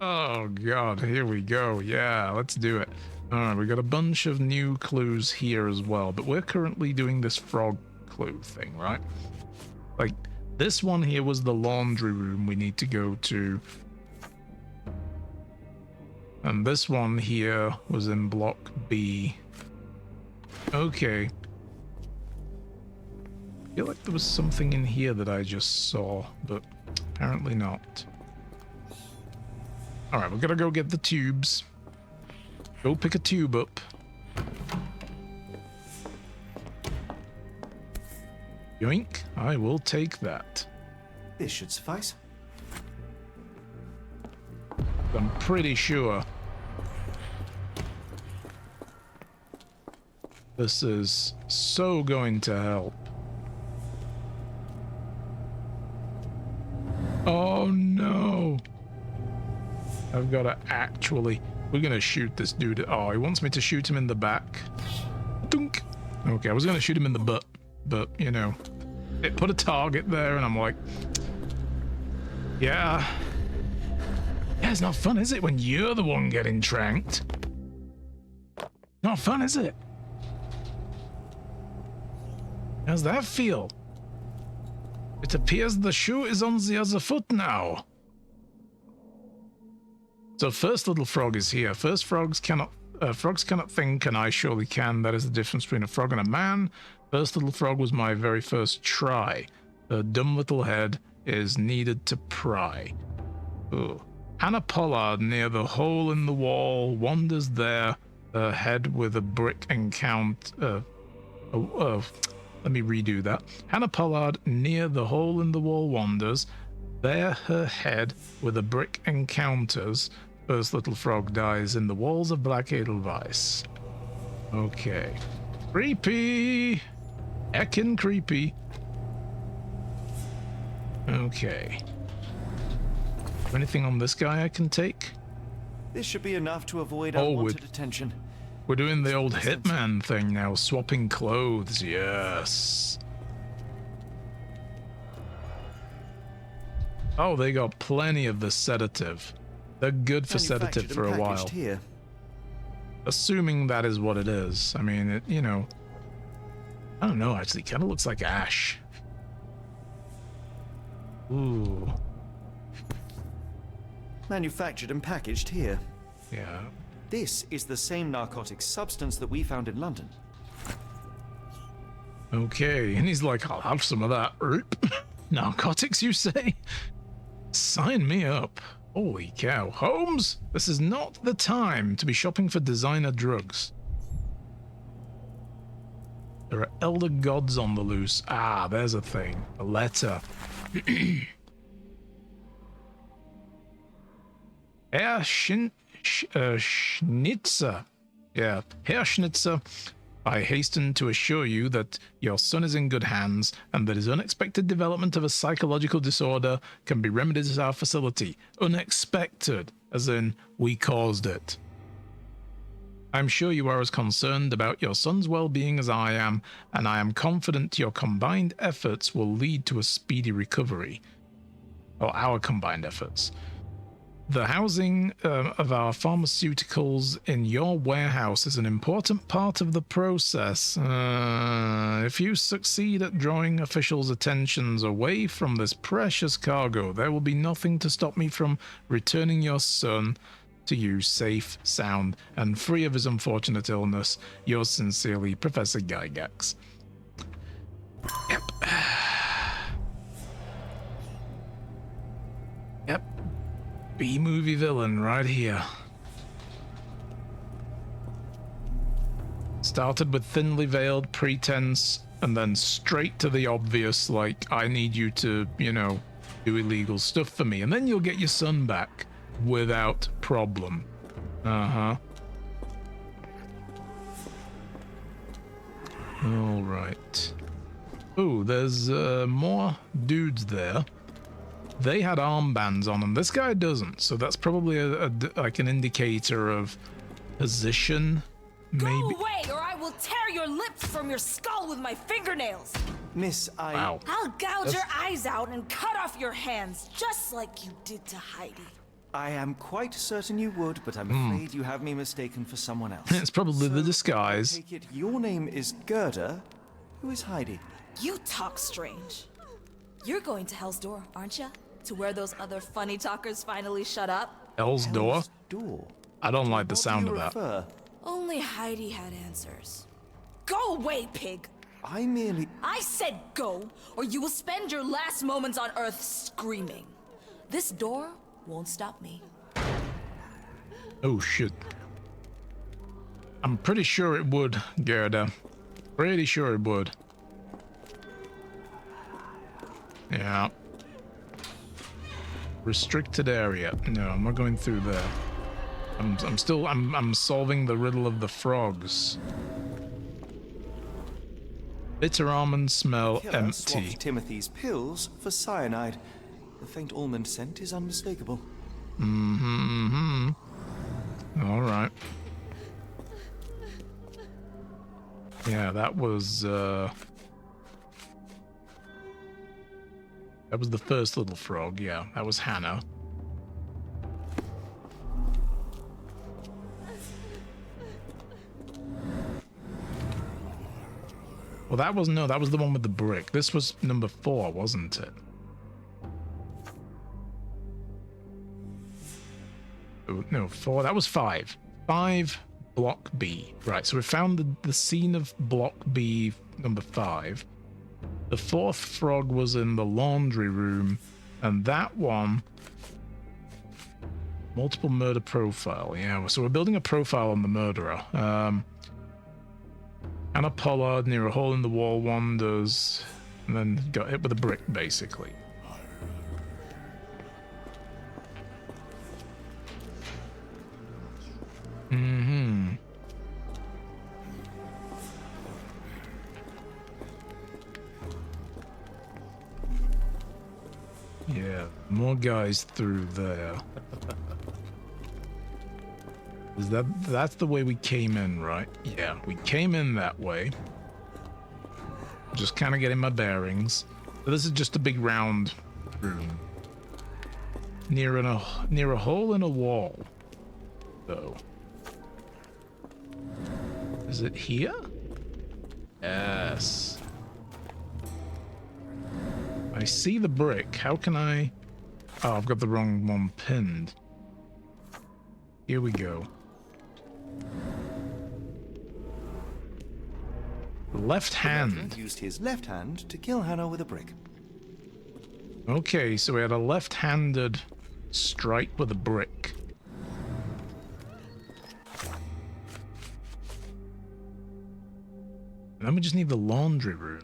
Oh god, here we go. Yeah, let's do it. Alright, we got a bunch of new clues here as well, but we're currently doing this frog clue thing, right? Like, this one here was the laundry room we need to go to. And this one here was in block B. Okay. I feel like there was something in here that I just saw, but apparently not. Alright, we're gonna go get the tubes. Go pick a tube up. Yoink, I will take that. This should suffice. I'm pretty sure this is so going to help. Oh no! I've got to actually... We're going to shoot this dude. Oh, he wants me to shoot him in the back. Dunk! Okay, I was going to shoot him in the butt, but, you know, it put a target there, and I'm like... Yeah, it's not fun, is it, when you're the one getting tranked? Not fun, is it? How's that feel? It appears the shoe is on the other foot now. So first little frog is here. First frogs cannot think, and I surely can. That is the difference between a frog and a man. First little frog was my very first try. The dumb little head is needed to pry. Ooh. Hannah Pollard near the hole in the wall wanders there, her head with a brick encounter. Let me redo that. Hannah Pollard near the hole in the wall wanders, there her head with a brick encounters. First little frog dies in the walls of Black Edelweiss. Okay. Creepy! Heckin' creepy. Okay. Anything on this guy I can take? This should be enough to avoid unwanted attention. We're doing the old hitman thing now, swapping clothes, yes. Oh, they got plenty of the sedative. They're good for sedative for a while. Here. Assuming that is what it is. I mean, it, you know, I don't know, actually, kind of looks like ash. Ooh. Manufactured and packaged here. Yeah. This is the same narcotic substance that we found in London. Okay, and he's like, I'll have some of that. Narcotics, you say? Sign me up. Holy cow. Holmes, this is not the time to be shopping for designer drugs. There are elder gods on the loose. Ah, there's a thing. A letter. Herr Schnitzer. Yeah, Herr Schnitzer, I hasten to assure you that your son is in good hands and that his unexpected development of a psychological disorder can be remedied at our facility. Unexpected, as in we caused it. I'm sure you are as concerned about your son's well-being as I am, and I am confident your combined efforts will lead to a speedy recovery. Or our combined efforts. The housing of our pharmaceuticals in your warehouse is an important part of the process. If you succeed at drawing officials' attentions away from this precious cargo, there will be nothing to stop me from returning your son to you safe, sound, and free of his unfortunate illness. Yours sincerely, Professor Gygax. Yep. Yep. B-movie villain right here. Started with thinly veiled pretense and then straight to the obvious, like, I need you to, you know, do illegal stuff for me, and then you'll get your son back without problem. Uh-huh. All right. Ooh, there's more dudes there. They had armbands on them. This guy doesn't, so that's probably like an indicator of position, maybe. Go away, or I will tear your lips from your skull with my fingernails. Miss, Wow. I'll gouge your eyes out and cut off your hands, just like you did to Heidi. I am quite certain you would, but I'm afraid you have me mistaken for someone else. It's probably the So, disguise. I take it your name is Gerda. Who is Heidi? You talk strange. You're going to Hell's Door, aren't you? To where those other funny talkers finally shut up? Hell's Door? Hell's Door. I don't like the What sound do of you that. refer? Only Heidi had answers. Go away, pig! I merely... I said go, or you will spend your last moments on Earth screaming. This door won't stop me. Oh shit. I'm pretty sure it would, Gerda. Pretty sure it would. Yeah. Restricted area. No, I'm not going through there. I'm solving the riddle of the frogs. Bitter almond smell Killer empty. swapped Timothy's pills for cyanide. The faint almond scent is unmistakable. All right. Yeah, that was the first little frog. Yeah, that was Hannah. Well, that was the one with the brick. This was number 4, wasn't it? Oh, no, 4. That was 5. 5, block B. Right, so we found the scene of block B, number 5. The 4th frog was in the laundry room, and that one... multiple murder profile. Yeah, so we're building a profile on the murderer. Anna Pollard near a hole in the wall wanders, and then got hit with a brick, basically. Yeah, more guys through there. That's the way we came in, right? Yeah, we came in that way. Just kind of getting my bearings. So this is just a big round room. Near a hole in a wall, though. Is it here? Yes. I see the brick. How can I... Oh, I've got the wrong one pinned. Here we go. Left hand. Used his left hand to kill Hannah with a brick. Okay, so we had a left-handed strike with a brick. And then we just need the laundry room.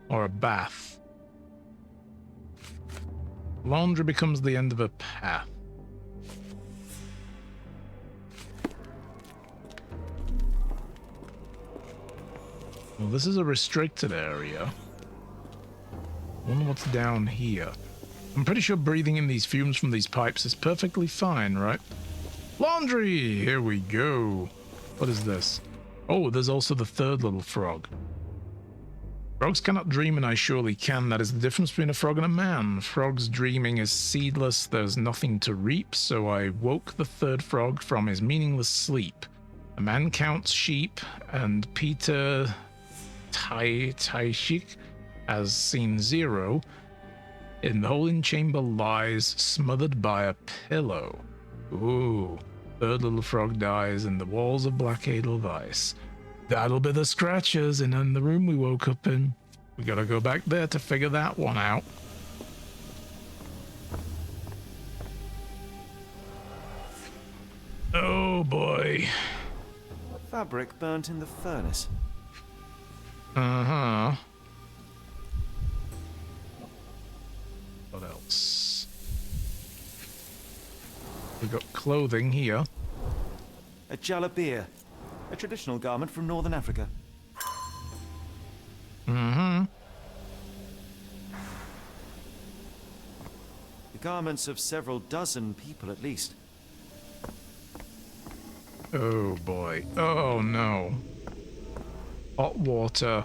Or a bath. Laundry becomes the end of a path. Well, this is a restricted area. Wonder what's down here. I'm pretty sure breathing in these fumes from these pipes is perfectly fine, right? Laundry! Here we go. What is this? Oh, there's also the third little frog. Frogs cannot dream and I surely can. That is the difference between a frog and a man. Frog's dreaming is seedless. There's nothing to reap, so I woke the third frog from his meaningless sleep. A man counts sheep, and Peter Taishik has seen 0. In the hole in chamber lies, smothered by a pillow. Ooh. Third little frog dies in the walls of black edelweiss. That'll be the scratches in the room we woke up in. We gotta go back there to figure that one out. Oh boy. Fabric burnt in the furnace. Uh-huh. What else? We got clothing here. A jalabia, a traditional garment from northern Africa. Mm-hmm. The garments of several dozen people at least. Oh boy. Oh no. Hot water.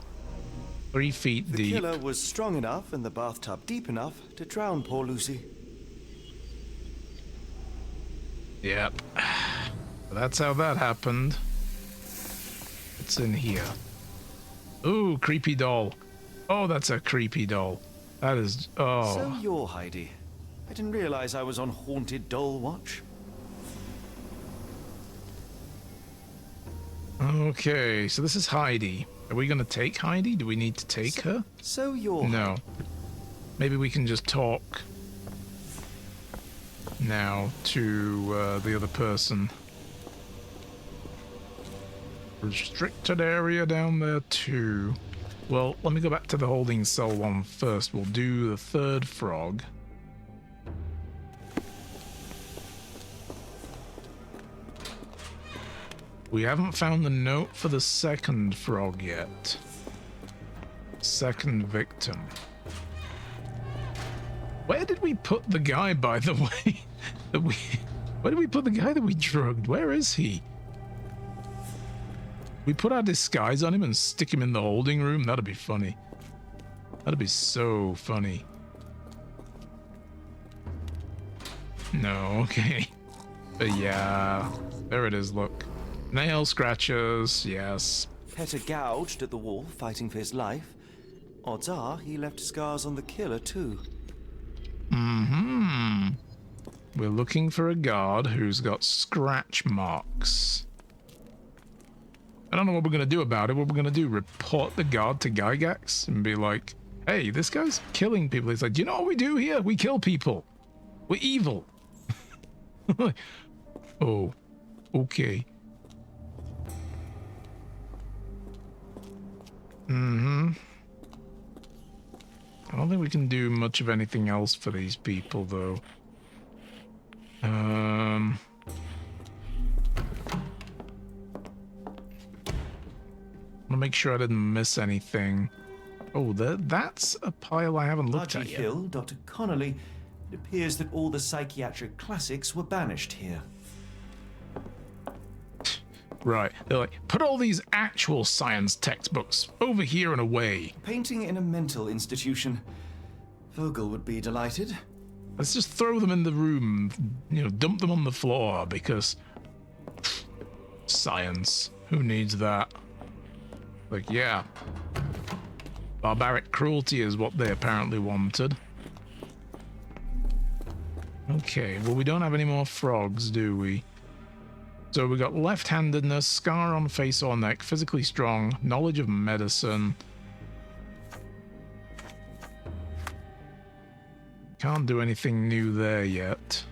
3 feet The deep. killer was strong enough and the bathtub deep enough to drown poor Lucy. Yep. That's how that happened. What's in here? Ooh, creepy doll. Oh, that's a creepy doll. That is... Oh. So you're Heidi. I didn't realize I was on Haunted Doll Watch. Okay, so this is Heidi. Are we going to take Heidi? Do we need to take her? So you're... No. Maybe we can just talk now to the other person. Restricted area down there too. Well, let me go back to the holding cell one first. We'll do the third frog. We haven't found the note for the second frog yet. Second victim. Where did we put the guy, by the way? Where did we put the guy that we drugged? Where is he? We put our disguise on him and stick him in the holding room? That'd be funny. That'd be so funny. No, okay. But yeah, there it is, look. Nail scratches, yes. Petter gouged at the wall, fighting for his life. Odds are he left scars on the killer, too. Mm-hmm. We're looking for a guard who's got scratch marks. I don't know what we're going to do about it. What we're going to do, report the guard to Gygax and be like, hey, this guy's killing people. He's like, do you know what we do here? We kill people. We're evil. Oh, okay. Mm-hmm. I don't think we can do much of anything else for these people, though. I want to make sure I didn't miss anything. Oh, that's a pile I haven't looked Archie at yet. Hill, Dr. Connolly, it appears that all the psychiatric classics were banished here. Right. They're like, put all these actual science textbooks over here and away. Painting in a mental institution. Vogel would be delighted. Let's just throw them in the room, you know, dump them on the floor because science. Who needs that? Like, yeah. Barbaric cruelty is what they apparently wanted. Okay, well, we don't have any more frogs, do we? So we got left-handedness, scar on face or neck, physically strong, knowledge of medicine. Can't do anything new there yet.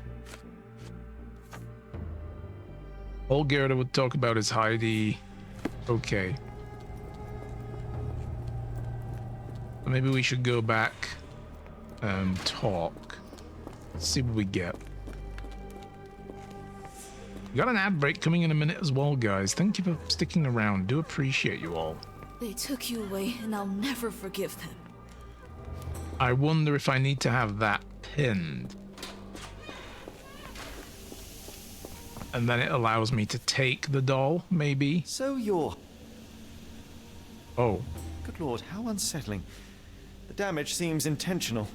All Gerda would talk about is Heidi. Okay. Maybe we should go back and talk. Let's see what we get. We got an ad break coming in a minute as well, guys. Thank you for sticking around. Do appreciate you all. They took you away, and I'll never forgive them. I wonder if I need to have that pinned. And then it allows me to take the doll, maybe? So you're... Oh. Good lord, how unsettling. The damage seems intentional.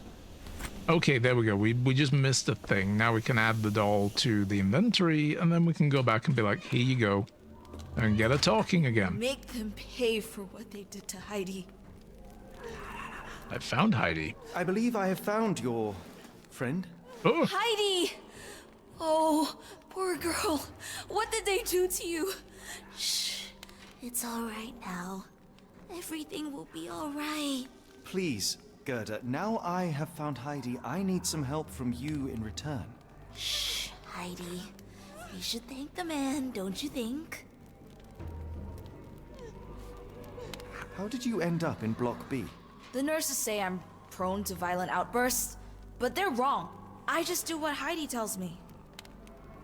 Okay, there we go. We just missed a thing. Now we can add the doll to the inventory, and then we can go back and be like, here you go. And get her talking again. Make them pay for what they did to Heidi. I found Heidi. I believe I have found your... friend? Oh, Heidi! Oh, poor girl. What did they do to you? Shh. It's all right now. Everything will be all right. Please, Gerda, now I have found Heidi, I need some help from you in return. Shh, Heidi. You should thank the man, don't you think? How did you end up in Block B? The nurses say I'm prone to violent outbursts, but they're wrong. I just do what Heidi tells me.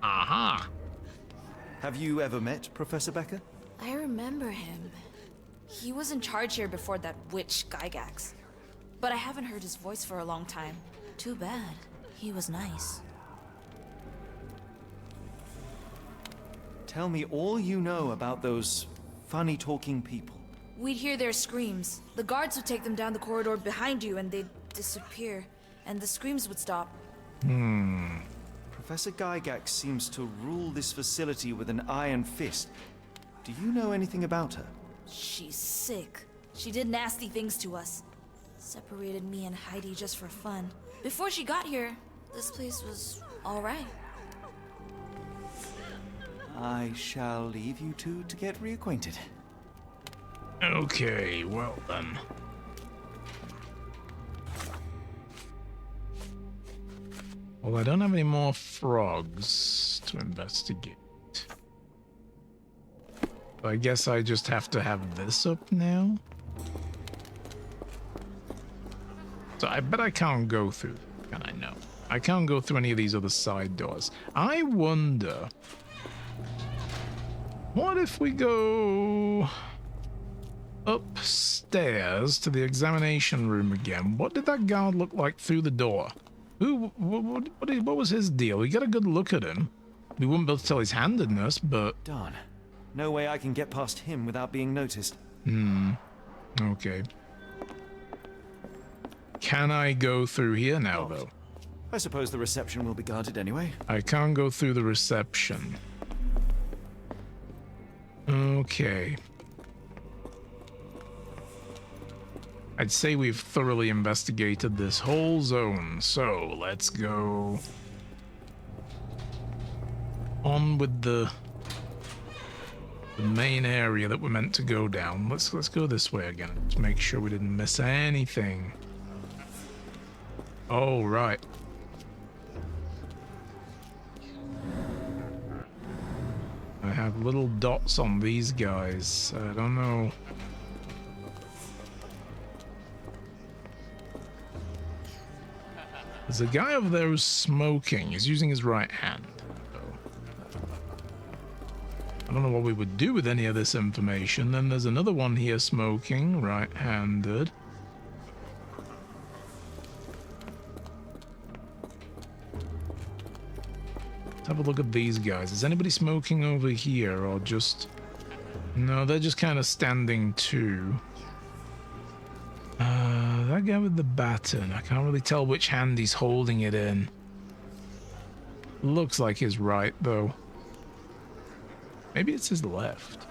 aha. Have you ever met Professor Becker? I remember him. He was in charge here before that witch Gygax. But I haven't heard his voice for a long time. Too bad. He was nice. Tell me all you know about those funny-talking people. We'd hear their screams. The guards would take them down the corridor behind you and they'd disappear. And the screams would stop. Professor Gygax seems to rule this facility with an iron fist. Do you know anything about her? She's sick. She did nasty things to us. Separated me and Heidi just for fun. Before she got here, this place was all right. I shall leave you two to get reacquainted. Okay, well then. Well, I don't have any more frogs to investigate. So I guess I just have to have this up now. So I bet I can't go through, can I? No. I can't go through any of these other side doors. I wonder, what if we go upstairs to the examination room again? What did that guard look like through the door? What was his deal? We got a good look at him. We wouldn't be able to tell his handedness, but... Darn. No way I can get past him without being noticed. Okay. Can I go through here now, though? I suppose the reception will be guarded anyway. I can't go through the reception. Okay. I'd say we've thoroughly investigated this whole zone, so let's go on with the main area that we're meant to go down. Let's go this way again to make sure we didn't miss anything. Oh, right. I have little dots on these guys. I don't know. There's a guy over there who's smoking. He's using his right hand. I don't know what we would do with any of this information. Then there's another one here smoking, right-handed. Let's have a look at these guys. Is anybody smoking over here or just... No, they're just kind of standing too. That guy with the baton, I can't really tell which hand he's holding it in. Looks like his right, though. Maybe it's his left.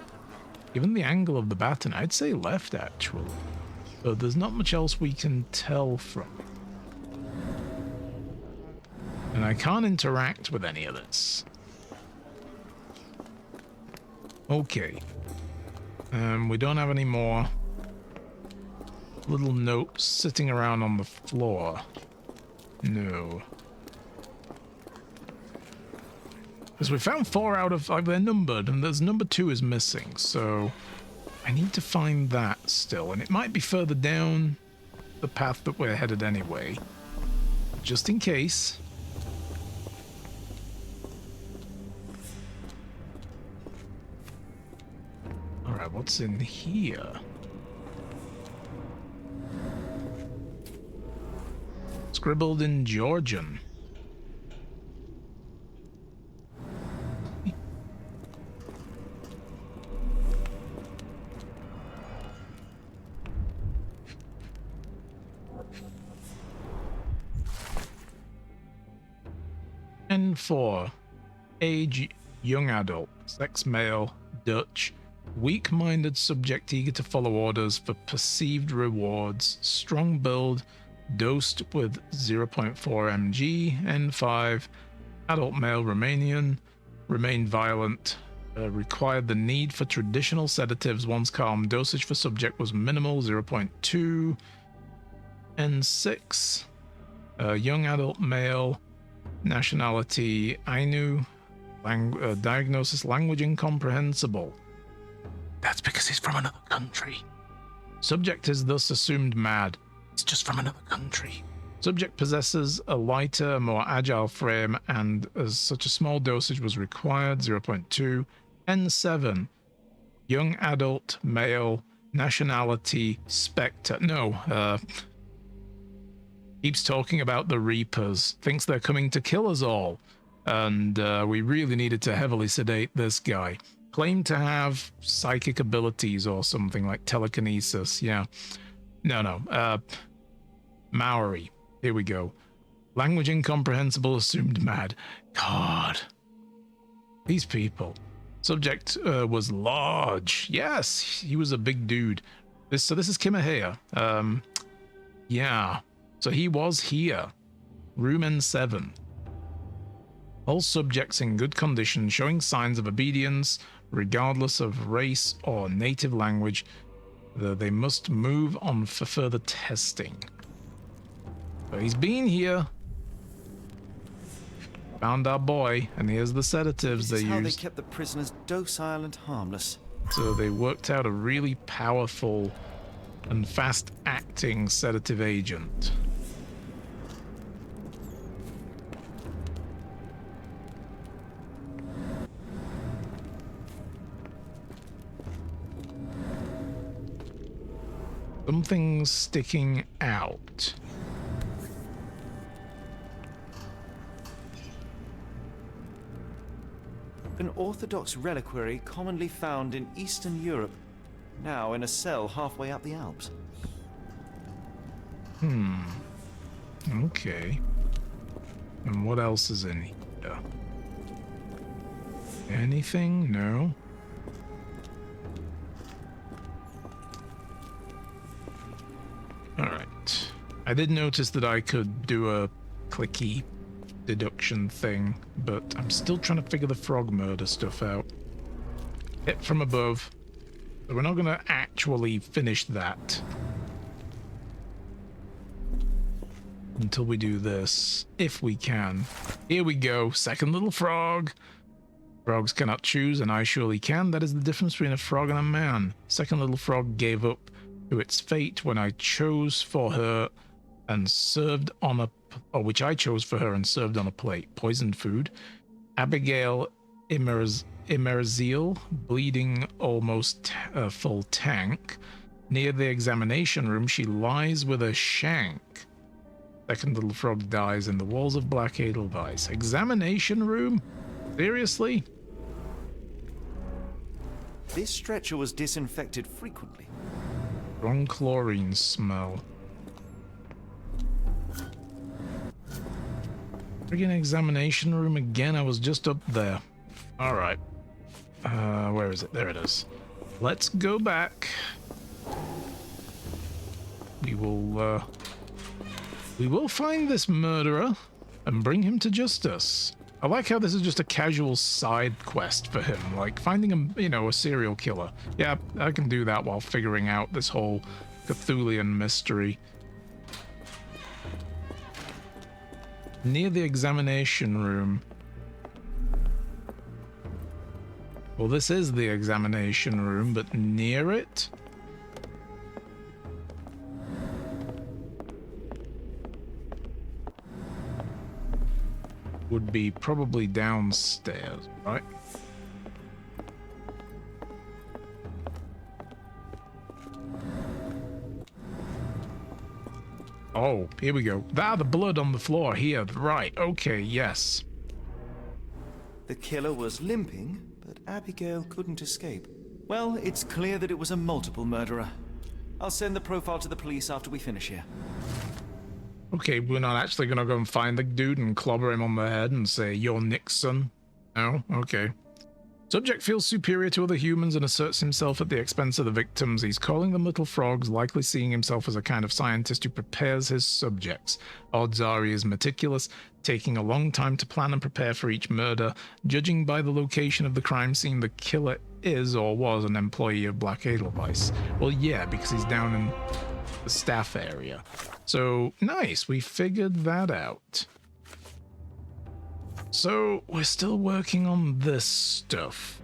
Given the angle of the baton, I'd say left, actually. But there's not much else we can tell from. And I can't interact with any of this. Okay. We don't have any more little notes sitting around on the floor. No. Because we found 4 out of 5, they're numbered, and there's number 2 is missing, so I need to find that still, and it might be further down the path that we're headed anyway, just in case. Alright, what's in here? Scribbled in Georgian. N4. Age young adult. Sex male. Dutch. Weak-minded subject eager to follow orders for perceived rewards. Strong build. Dosed with 0.4 mg. N5. Adult male Romanian. Remained violent. Required the need for traditional sedatives once calm. Dosage for subject was minimal. 0.2. N6. Young adult male. Nationality Ainu. Diagnosis language incomprehensible. That's because he's from another country. Subject is thus assumed mad. He's just from another country. Subject possesses a lighter, more agile frame, and as such a small dosage was required. 0.2. N7. Young adult male. Nationality Spectre. No, keeps talking about the Reapers. Thinks they're coming to kill us all. And we really needed to heavily sedate this guy. Claimed to have psychic abilities or something like telekinesis. Yeah. No. Maori. Here we go. Language incomprehensible, assumed mad. God. These people. Subject was large. Yes, he was a big dude. So this is Kimahea. Yeah. So he was here. Room N7. All subjects in good condition, showing signs of obedience, regardless of race or native language. They must move on for further testing. So he's been here. Found our boy, and here's the sedatives This they is how used. they kept the prisoners docile and harmless. So they worked out a really powerful and fast-acting sedative agent. Something's sticking out. An orthodox reliquary commonly found in Eastern Europe, now in a cell halfway up the Alps. Okay. And what else is in here? Anything? No. Alright. I did notice that I could do a clicky deduction thing, but I'm still trying to figure the frog murder stuff out. Hit from above. So we're not going to actually finish that until we do this, if we can. Here we go. Second little frog. Frogs cannot choose, and I surely can. That is the difference between a frog and a man. Second little frog gave up to its fate when I chose for her and served on a, or which I chose for her and served on a plate. Poisoned food. Abigail Immerziel, bleeding almost a full tank. Near the examination room, she lies with a shank. Second little frog dies in the walls of Black Edelweiss. Examination room? Seriously? This stretcher was disinfected frequently. Strong chlorine smell. Friggin' examination room again. I was just up there. Alright. Where is it? There it is. Let's go back. We will find this murderer and bring him to justice. I like how this is just a casual side quest for him, like finding a serial killer. Yeah, I can do that while figuring out this whole Cthulian mystery. Near the examination room. Well, this is the examination room, but near it? Would be probably downstairs, right? Oh, here we go. The blood on the floor here. Right, okay, yes. The killer was limping, but Abigail couldn't escape. Well, it's clear that it was a multiple murderer. I'll send the profile to the police after we finish here. Okay, we're not actually gonna go and find the dude and clobber him on the head and say, "You're Nick's son." No? Okay. Subject feels superior to other humans and asserts himself at the expense of the victims. He's calling them little frogs, likely seeing himself as a kind of scientist who prepares his subjects. Odds are he is meticulous, taking a long time to plan and prepare for each murder. Judging by the location of the crime scene, the killer is or was an employee of Black Edelweiss. Well, yeah, because he's down in the staff area. So, nice, we figured that out. So, we're still working on this stuff.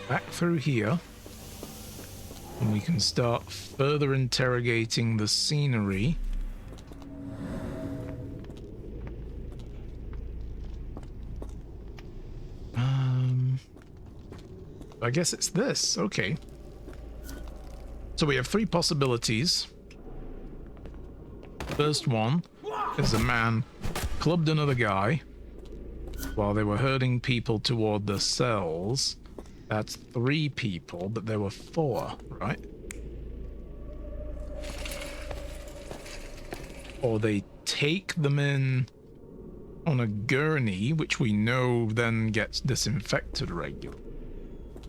Back through here. And we can start further interrogating the scenery. I guess it's this. Okay. So we have three possibilities. First one, is a man clubbed another guy while they were herding people toward the cells. That's 3 people, but there were 4, right? Or they take them in on a gurney, which we know then gets disinfected regularly.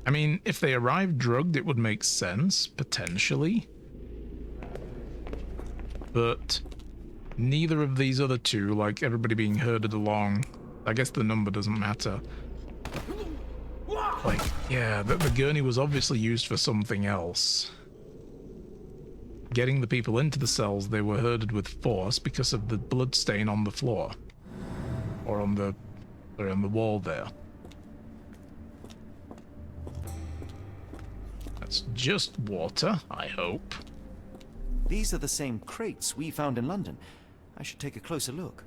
I mean, if they arrived drugged, it would make sense, potentially. But neither of these other 2, like everybody being herded along, I guess the number doesn't matter. Like, yeah, the gurney was obviously used for something else. Getting the people into the cells, they were herded with force because of the blood stain on the floor. Or on the wall there. That's just water, I hope. These are the same crates we found in London. I should take a closer look.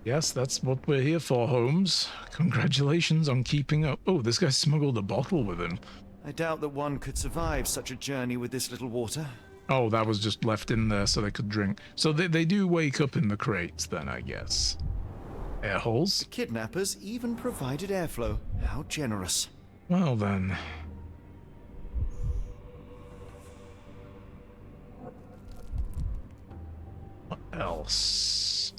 Yes, that's what we're here for, Holmes. Congratulations on keeping up. Oh, this guy smuggled a bottle with him. I doubt that one could survive such a journey with this little water. Oh, that was just left in there so they could drink. So they do wake up in the crates then, I guess. Air holes? The kidnappers even provided airflow. How generous. Well then. What else?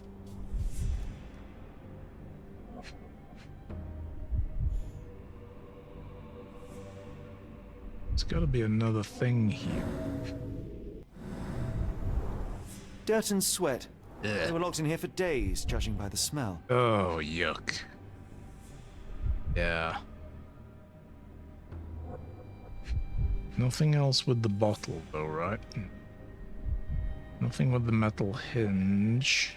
There's got to be another thing here. Dirt and sweat. Ugh. They were locked in here for days, judging by the smell. Oh, yuck. Yeah. Nothing else with the bottle, though, right? Nothing with the metal hinge.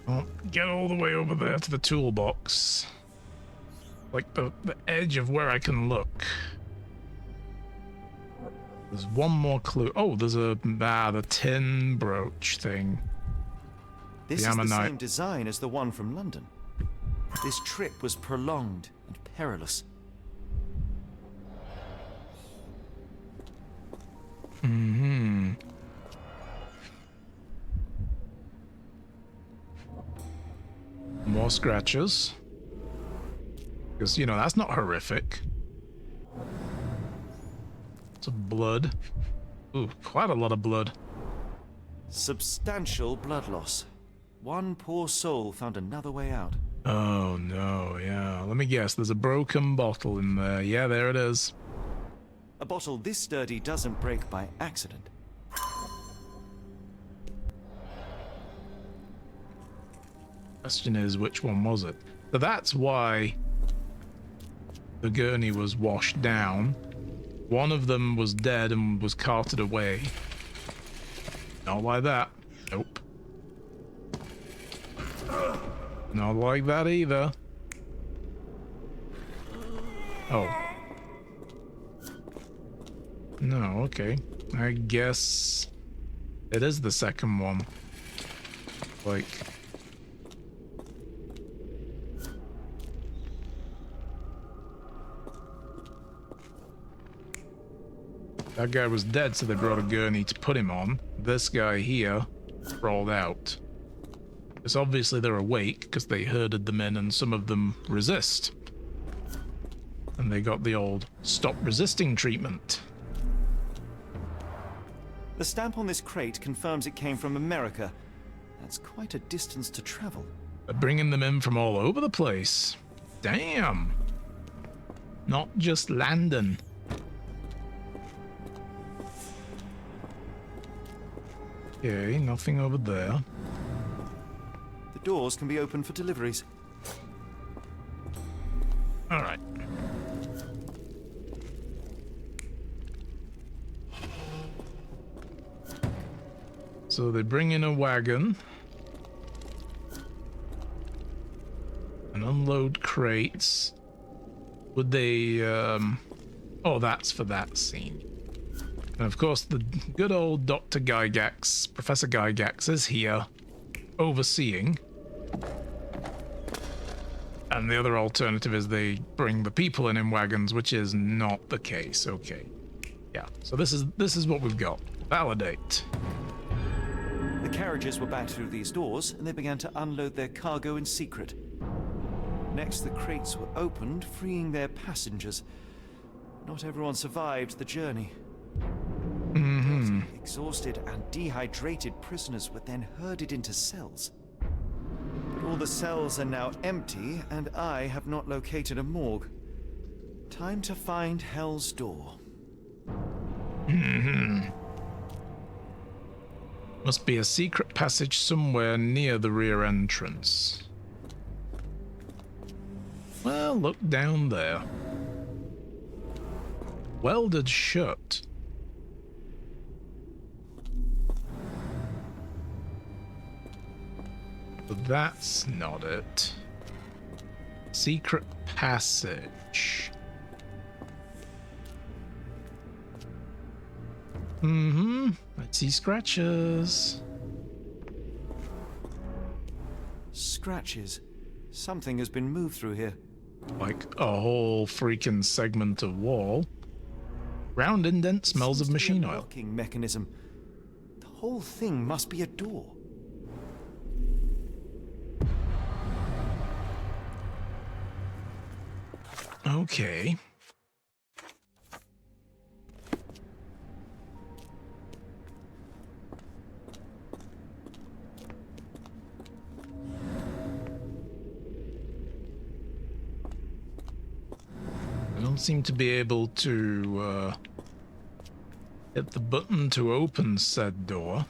Well, get all the way over there to the toolbox. Like the edge of where I can look. There's one more clue. Oh, there's the tin brooch thing. This is the same design as the one from London. This trip was prolonged and perilous. Mm-hmm. More scratches. Because, you know, that's not horrific. It's blood. Ooh, quite a lot of blood. Substantial blood loss. One poor soul found another way out. Oh, no, yeah. Let me guess. There's a broken bottle in there. Yeah, there it is. A bottle this sturdy doesn't break by accident. Question is, which one was it? So that's why the gurney was washed down. One of them was dead and was carted away. Not like that. Nope. Not like that either. Oh. No, okay. I guess it is the second one. Like... that guy was dead, so they brought a gurney to put him on. This guy here rolled out. It's obviously they're awake because they herded them in and some of them resist. And they got the old stop resisting treatment. The stamp on this crate confirms it came from America. That's quite a distance to travel. They're bringing them in from all over the place. Damn. Not just London. Okay, nothing over there. The doors can be opened for deliveries. All right. So they bring in a wagon and unload crates. Would they, oh, that's for that scene. And of course, the good old Dr. Gygax, Professor Gygax, is here overseeing. And the other alternative is they bring the people in wagons, which is not the case. Okay. Yeah. So this is what we've got. Validate. The carriages were backed through these doors, and they began to unload their cargo in secret. Next, the crates were opened, freeing their passengers. Not everyone survived the journey. Exhausted and dehydrated prisoners were then herded into cells. But all the cells are now empty, and I have not located a morgue. Time to find Hell's Door. Must be a secret passage somewhere near the rear entrance. Well, look down there. Welded shut. But that's not it. Secret passage. I see scratches. Scratches. Something has been moved through here. Like a whole freaking segment of wall. Round indent smells of Seems to be machine a oil. locking mechanism. The whole thing must be a door. Okay. I don't seem to be able to hit the button to open said door.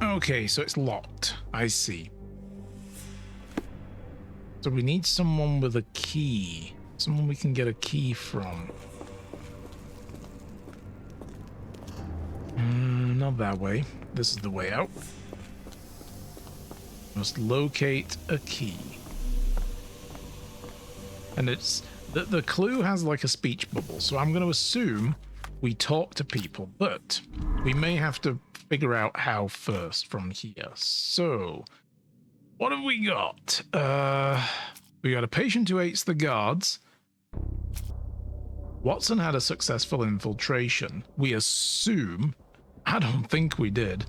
Okay, so it's locked. I see. So we need someone with a key. Someone we can get a key from. Not that way. This is the way out. Must locate a key. And it's... The clue has like a speech bubble, so I'm going to assume we talk to people, but we may have to figure out how first from here. So, what have we got? We got a patient who hates the guards. Watson had a successful infiltration. We assume. I don't think we did.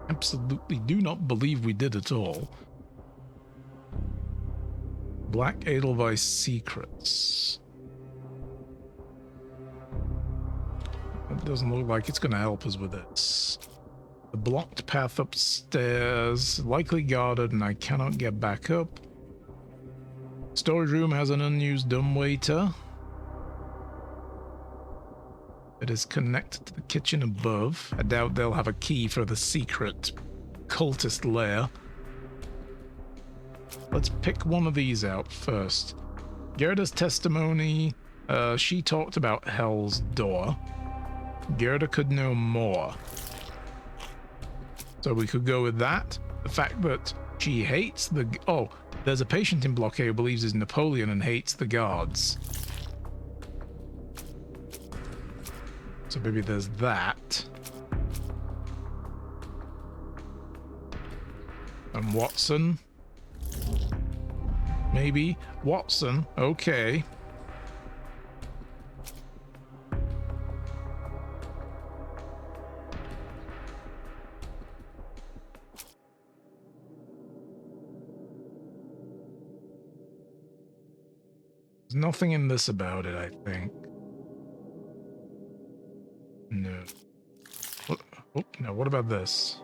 Absolutely do not believe we did at all. Black Edelweiss secrets. It doesn't look like it's going to help us with this. The blocked path upstairs, likely guarded, and I cannot get back up. Storage room has an unused dumbwaiter. It is connected to the kitchen above. I doubt they'll have a key for the secret cultist lair. Let's pick one of these out first. Gerda's testimony, she talked about Hell's Door. Gerda could know more. So we could go with that. The fact that she hates the... Oh, there's a patient in Block A who believes he's Napoleon and hates the guards. So maybe there's that. And Watson. Maybe. Watson. Okay. There's nothing in this about it, I think. No. What, oh, no, what about this?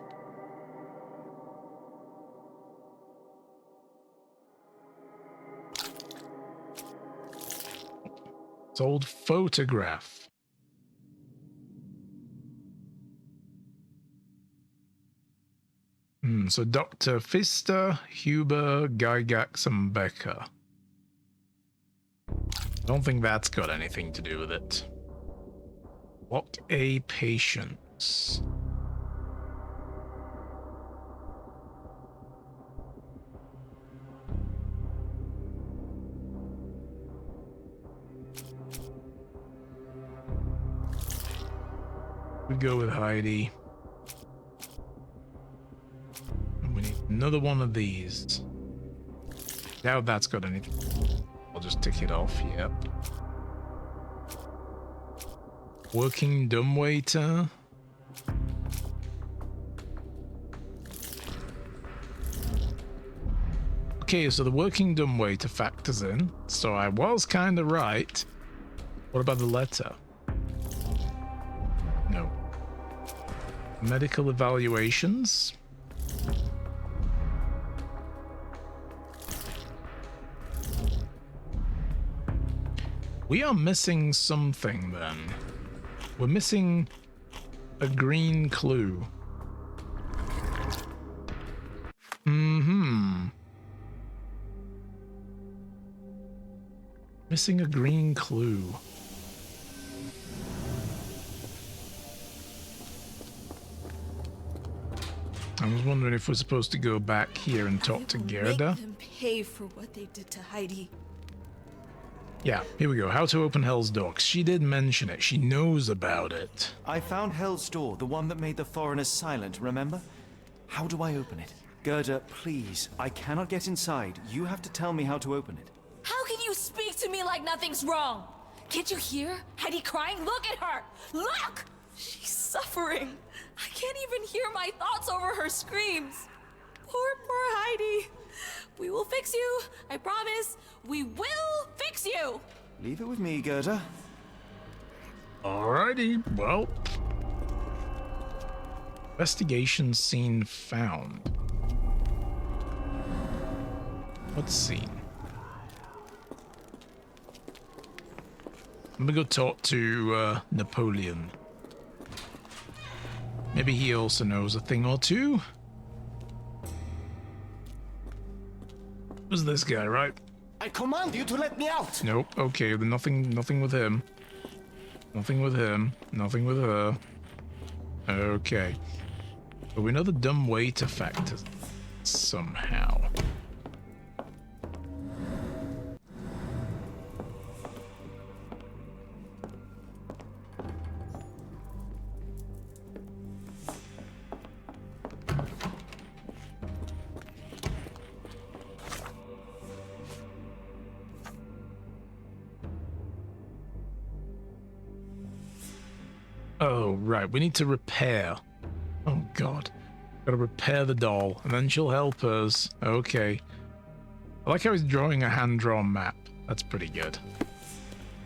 It's old photograph. So Dr. Pfister, Huber, Gygax, and Becker. I don't think that's got anything to do with it. Lock a patience. We go with Heidi. And we need another one of these. Doubt that's got anything. I'll just tick it off, yep. Working dumbwaiter. Okay, so the working dumbwaiter factors in. So I was kind of right. What about the letter? No. Medical evaluations. We are missing something then. We're missing a green clue. Missing a green clue. I was wondering if we're supposed to go back here and talk to Gerda. Make them pay for what they did to Heidi. Yeah, here we go. How to open Hell's Door. She did mention it. She knows about it. I found Hell's Door, the one that made the foreigners silent, remember? How do I open it? Gerda, please. I cannot get inside. You have to tell me how to open it. How can you speak to me like nothing's wrong? Can't you hear Heidi crying? Look at her! Look! She's suffering. I can't even hear my thoughts over her screams. Poor Heidi. We will fix you. I promise. We will fix you. Leave it with me, Gerda. Alrighty, well. Investigation scene found. What scene? I'm gonna go talk to Napoleon. Maybe he also knows a thing or two. Who's this guy, right? I command you to let me out! Nope. Okay, then nothing with him. Nothing with him. Nothing with her. Okay. But we know the dumb way to factor somehow. Oh, right. We need to repair. Oh, God. Gotta repair the doll, and then she'll help us. Okay. I like how he's drawing a hand-drawn map. That's pretty good.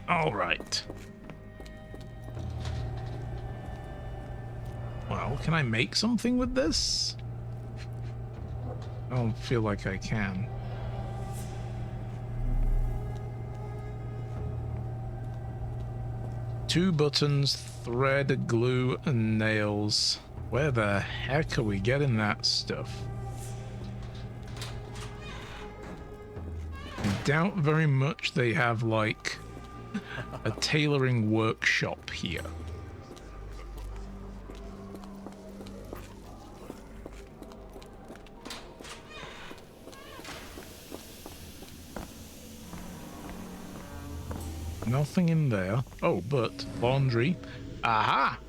All right. Well, can I make something with this? I don't feel like I can. Two buttons, thread, glue, and nails. Where the heck are we getting that stuff? I doubt very much they have, like, a tailoring workshop here. Nothing in there. Oh, but laundry. Aha!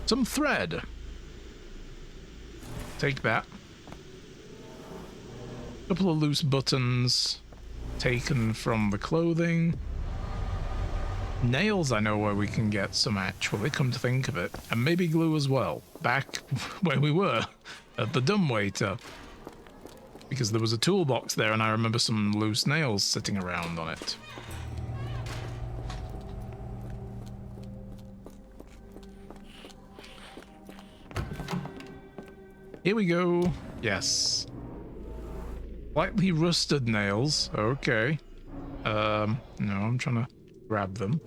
Some thread. Take that. Couple of loose buttons taken from the clothing. Nails, I know where we can get some actually, come to think of it. And maybe glue as well. Back where we were, at the dumbwaiter. Because there was a toolbox there and I remember some loose nails sitting around on it. Here we go. Yes. Slightly rusted nails. Okay. No, I'm trying to grab them.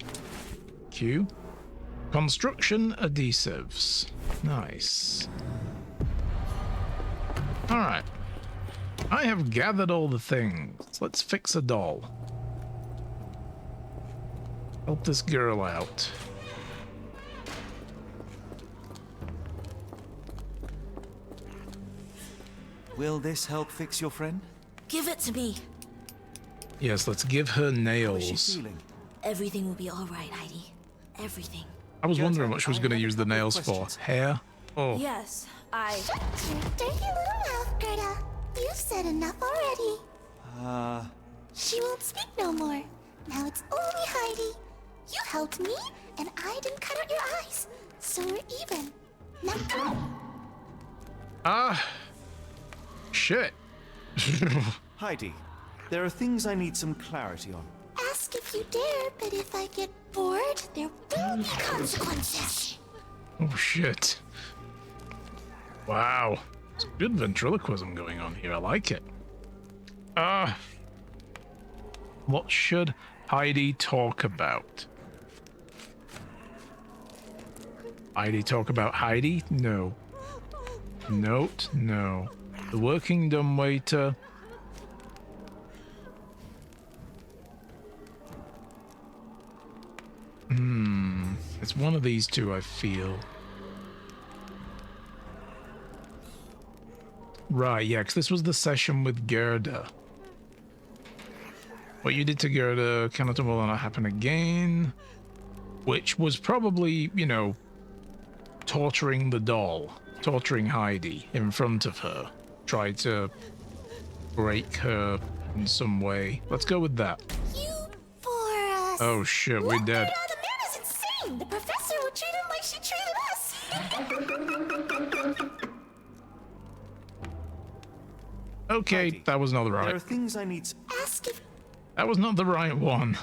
Q. Construction adhesives. Nice. Alright. I have gathered all the things. Let's fix a doll. Help this girl out. Will this help fix your friend? Give it to me. Yes, let's give her How is she nails. feeling? Everything will be all right, Heidi. Everything. I was Gerda, wondering what she was I going to have a use the couple of nails for. questions. Hair? Oh. Yes, I. Shut your dirty little mouth, Gerda. You've said enough already. She won't speak no more. Now it's only Heidi. You helped me, and I didn't cut out your eyes. So we're even. Now go. Shit. Heidi, there are things I need some clarity on. Ask if you dare, but if I get bored, there will be consequences. Oh, shit. Wow. It's good ventriloquism going on here. I like it. What should Heidi talk about? Heidi talk about Heidi? No. Note? No. The working dumbwaiter. It's one of these two, I feel. Right, yeah, because this was the session with Gerda. What you did to Gerda cannot and will not happen again. Which was probably, you know, torturing the doll. Torturing Heidi in front of her. Tried to break her in some way. Let's go with that. You bore us. Oh shit, we're dead. The man is insane. The professor would treat him like she treated us. Okay, Heidi, that was not the There are right. things I need. Ask if That was not the right one.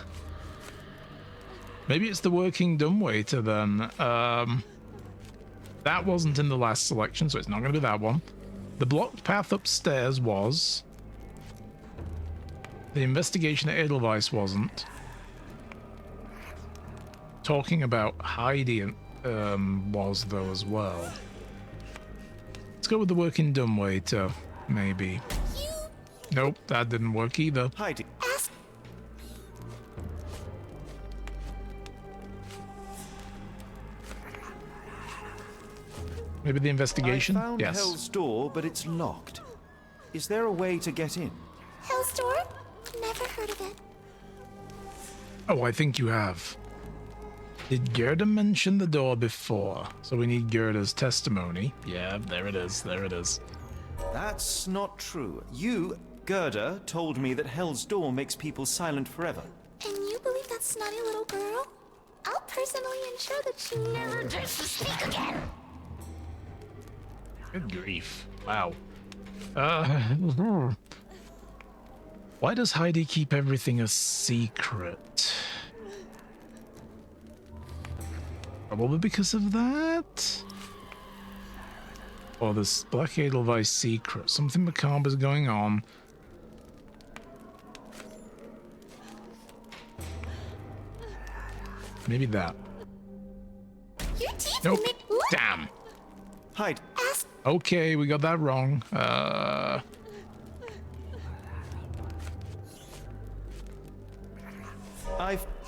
Maybe it's the working dumbwaiter then. That wasn't in the last selection, so it's not going to be that one. The blocked path upstairs was. The investigation at Edelweiss wasn't. Talking about Heidi was though as well. Let's go with the working dumbwaiter, maybe. you Nope, that didn't work either. Heidi, ask. Maybe the investigation? I found Yes. Hell's Door, but it's locked. Is there a way to get in? Hell's Door? Never heard of it. Oh, I think you have. Did Gerda mention the door before? So we need Gerda's testimony. Yeah, there it is. There it is. That's not true. You, Gerda, told me that Hell's Door makes people silent forever. And you believe that snotty little girl? I'll personally ensure that she never dares to speak again. Good grief. Wow. Why does Heidi keep everything a secret? Probably because of that? Or this Black Edelweiss secret. Something macabre is going on. Maybe that. Your teeth Nope. will make. Look, Damn. Heidi, ask. Okay, we got that wrong.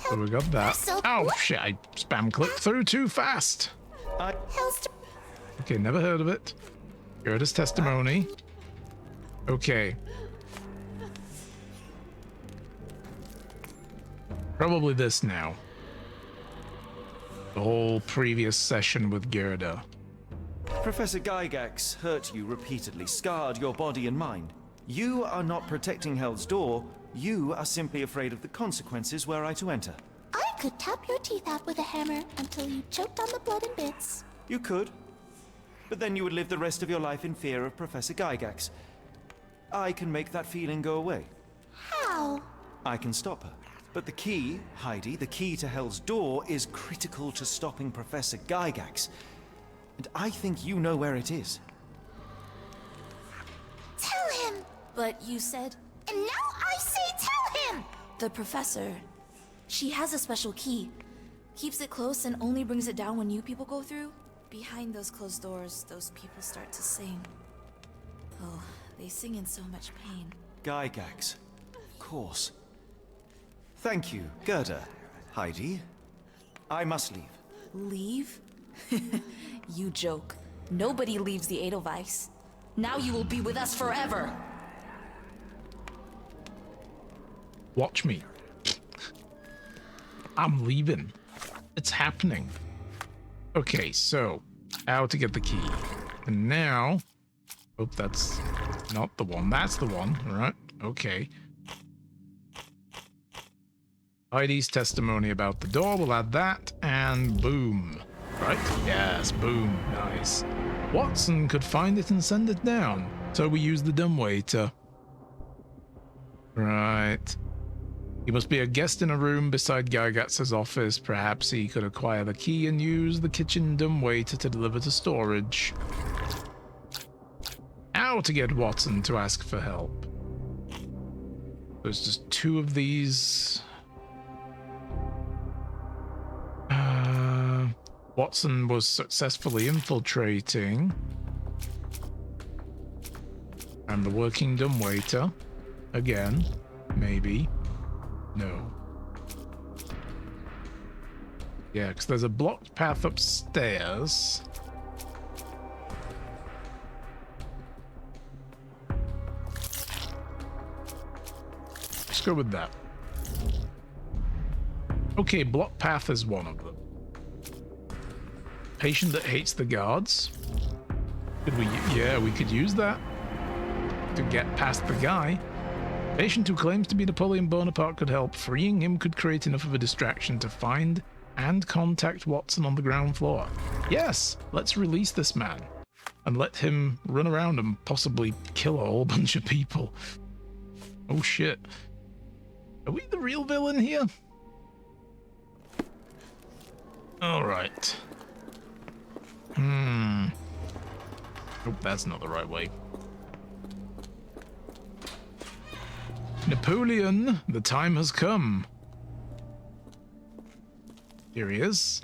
So we got that. So- Oh shit, I spam clicked through too fast. Hell's Door. Okay, never heard of it. Gerda's testimony. Okay. Probably this now. The whole previous session with Gerda. Professor Gygax hurt you repeatedly, scarred your body and mind. You are not protecting Hell's Door. You are simply afraid of the consequences were I to enter. I could tap your teeth out with a hammer until you choked on the blood and bits. You could. But then you would live the rest of your life in fear of Professor Gygax. I can make that feeling go away. How? I can stop her. But the key, Heidi, the key to Hell's Door is critical to stopping Professor Gygax. And I think you know where it is. Tell him. But you said And now I say tell him. the professor. She has a special key. Keeps it close and only brings it down when you people go through. Behind those closed doors, those people start to sing. Oh, they sing in so much pain. Gygax. Of course. Thank you, Gerda. Heidi. I must leave. Leave? You joke. Nobody leaves the Edelweiss. Now you will be with us forever. Watch me. I'm leaving. It's happening. Okay, so how to get the key. And now, hope that's not the one. That's the one, all right? Okay. Heidi's testimony about the door, we'll add that, and boom. Right? Yes, boom. Nice. Watson could find it and send it down, so we use the dumbwaiter. Right. He must be a guest in a room beside Gygax's office. Perhaps he could acquire the key and use the kitchen dumbwaiter to deliver to storage. How to get Watson to ask for help. There's just 2 of these. Watson was successfully infiltrating. And the working dumbwaiter. Again. Maybe. No. Yeah, because there's a blocked path upstairs. Let's go with that. Okay, blocked path is one of them. Patient that hates the guards. Could we? Yeah, we could use that to get past the guy. Patient who claims to be Napoleon Bonaparte could help. Freeing him could create enough of a distraction to find and contact Watson on the ground floor. Yes, let's release this man and let him run around and possibly kill a whole bunch of people. Oh shit. Are we the real villain here? Alright. Oh, that's not the right way. Napoleon, the time has come. Here he is.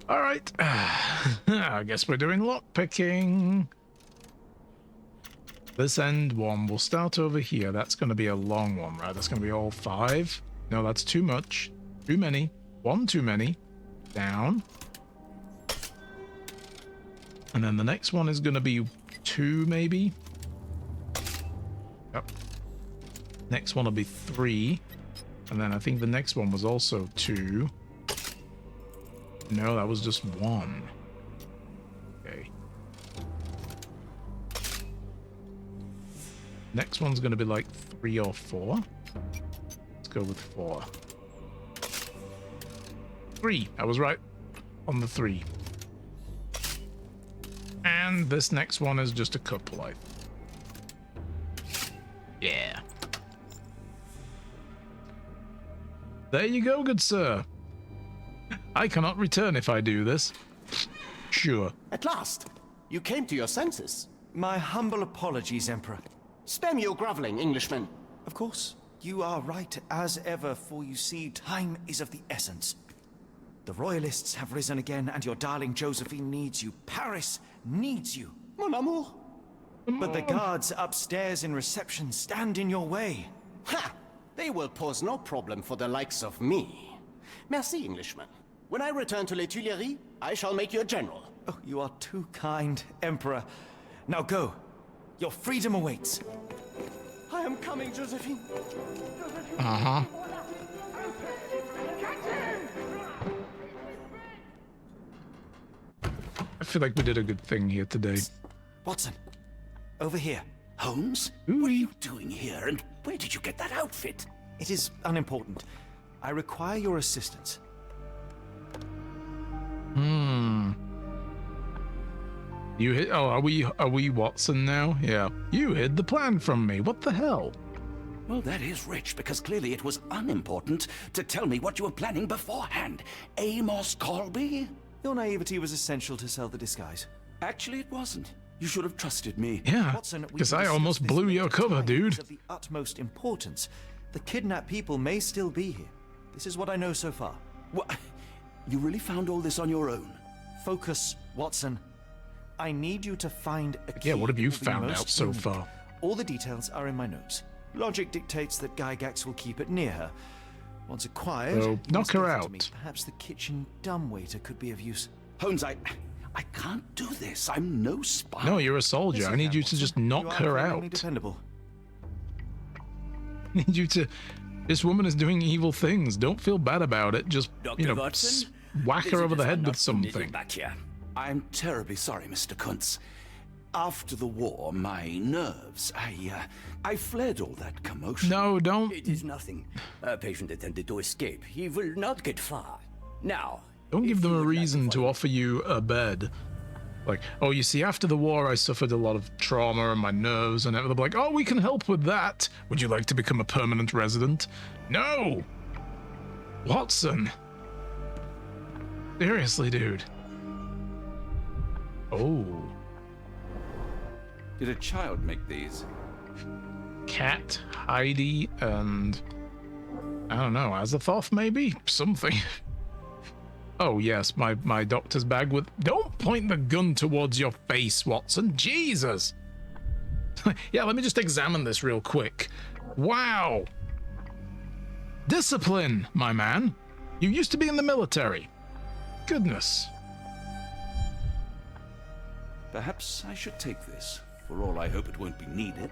All right. I guess we're doing lockpicking. This end one will start over here. That's going to be a long one, right? That's going to be all 5. No, that's too much. Too many. 1 too many. Down. And then the next one is going to be 2, maybe. Yep. Next one will be 3. And then I think the next one was also 2. No, that was just 1. Okay. Next one's going to be like 3 or 4. Let's go with 4. 3. I was right on the 3. And this next one is just a couple, I think. Yeah. There you go, good sir. I cannot return if I do this. Sure. At last, you came to your senses. My humble apologies, Emperor. Spare me your groveling, Englishman. Of course, you are right as ever, for you see, time is of the essence. The royalists have risen again, and your darling Josephine needs you. Paris needs you. Mon amour. But the guards upstairs in reception stand in your way. Ha! They will pose no problem for the likes of me. Merci, Englishman. When I return to Les Tuileries, I shall make you a general. Oh, you are too kind, Emperor. Now go. Your freedom awaits. I am coming, Josephine. Uh-huh. I feel like we did a good thing here today. Watson, over here. Holmes? What are you doing here, and where did you get that outfit? It is unimportant. I require your assistance. You hid. Oh, are we Watson now? Yeah. You hid the plan from me. What the hell? Well, that is rich, because clearly it was unimportant to tell me what you were planning beforehand. Amos Colby? Your naivety was essential to sell the disguise. Actually, it wasn't. You should have trusted me. Yeah, Watson, we because I discussed almost this blew many your cover, times. dude. It's of the utmost importance. The kidnapped people may still be here. This is what I know so far. What? You really found all this on your own? Focus, Watson. I need you to find a key. Yeah, what have you that will be found most out so vulnerable. far? All the details are in my notes. Logic dictates that Gygax will keep it near her. Once acquired, So, you knock must her give it to me. out. Perhaps the kitchen dumbwaiter could be of use. Holmes, I can't do this. I'm no spy. No, you're a soldier. Yes, I need you to Watson. just You knock are her incredibly out. dependable. I need you to... This woman is doing evil things. Don't feel bad about it. Just, you know, whack her over the head with something. Back here. I'm terribly sorry, Mr. Kuntz. After the war, my nerves, I fled all that commotion. No, don't... It is nothing. A patient attempted to escape. He will not get far. Now, Don't give if them you a would like reason to follow- offer you a bed. Like, oh, you see, after the war, I suffered a lot of trauma and my nerves and everything. Like, oh, we can help with that. Would you like to become a permanent resident? No! Watson! Seriously, dude. Oh. Did a child make these? Cat, Heidi, and... I don't know, Azathoth, maybe? Something. Oh, yes, my doctor's bag with... Don't point the gun towards your face, Watson. Jesus! Yeah, let me just examine this real quick. Wow! Discipline, my man. You used to be in the military. Goodness. Perhaps I should take this. For all I hope it won't be needed.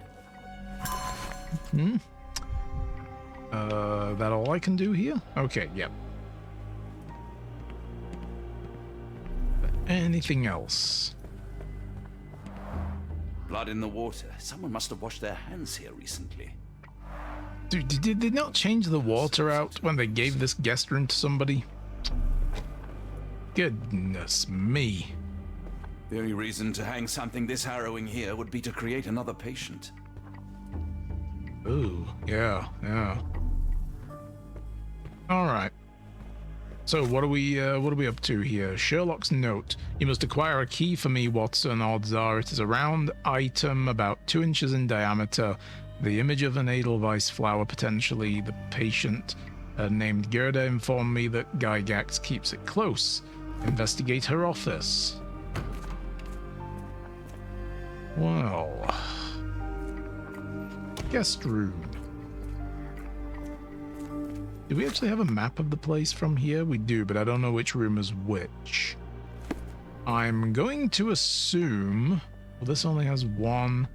That all I can do here? Okay, yep. Anything else? Blood in the water. Someone must have washed their hands here recently. Dude, did they not change the water out when they gave this guest room to somebody? Goodness me. The only reason to hang something this harrowing here would be to create another patient. Ooh, yeah. All right. So what are we up to here? Sherlock's note. You must acquire a key for me, Watson. Odds are it is a round item about 2 inches in diameter. The image of an Edelweiss flower, potentially. The patient named Gerda informed me that Gygax keeps it close. Investigate her office. Well, guest room. Do we actually have a map of the place from here? We do, but I don't know which room is which. I'm going to assume... Well, this only has one.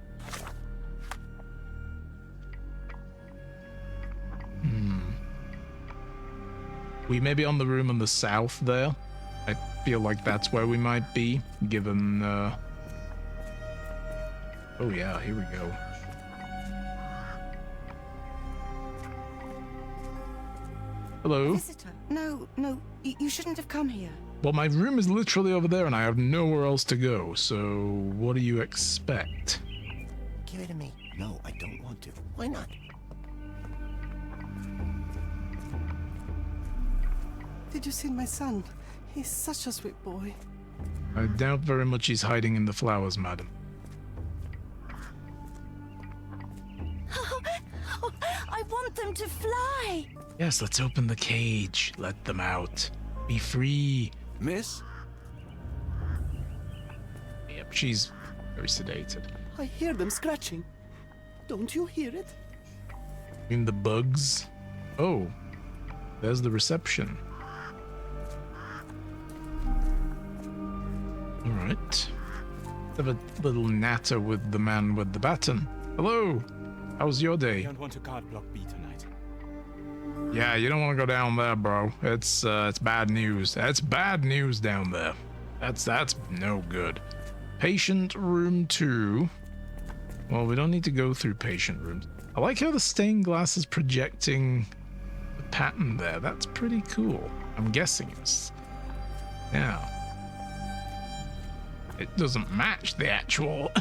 We may be on the room on the south there. I feel like that's where we might be, given... Oh yeah, here we go. Hello? Visitor? No, you shouldn't have come here. Well, my room is literally over there and I have nowhere else to go, so what do you expect? Give it to me. No, I don't want to. Why not? Did you see my son? He's such a sweet boy. I doubt very much he's hiding in the flowers, madam. I want them to fly! Yes, let's open the cage. Let them out. Be free. Miss? Yep, she's very sedated. I hear them scratching. Don't you hear it? In the bugs. Oh, there's the reception. All right. Let's have a little natter with the man with the baton. Hello. How's your day? I don't want to card block B tonight. Yeah, you don't want to go down there, bro. It's bad news. That's bad news down there. That's no good. Patient room 2. Well, we don't need to go through patient rooms. I like how the stained glass is projecting the pattern there. That's pretty cool. I'm guessing it's... Yeah. It doesn't match the actual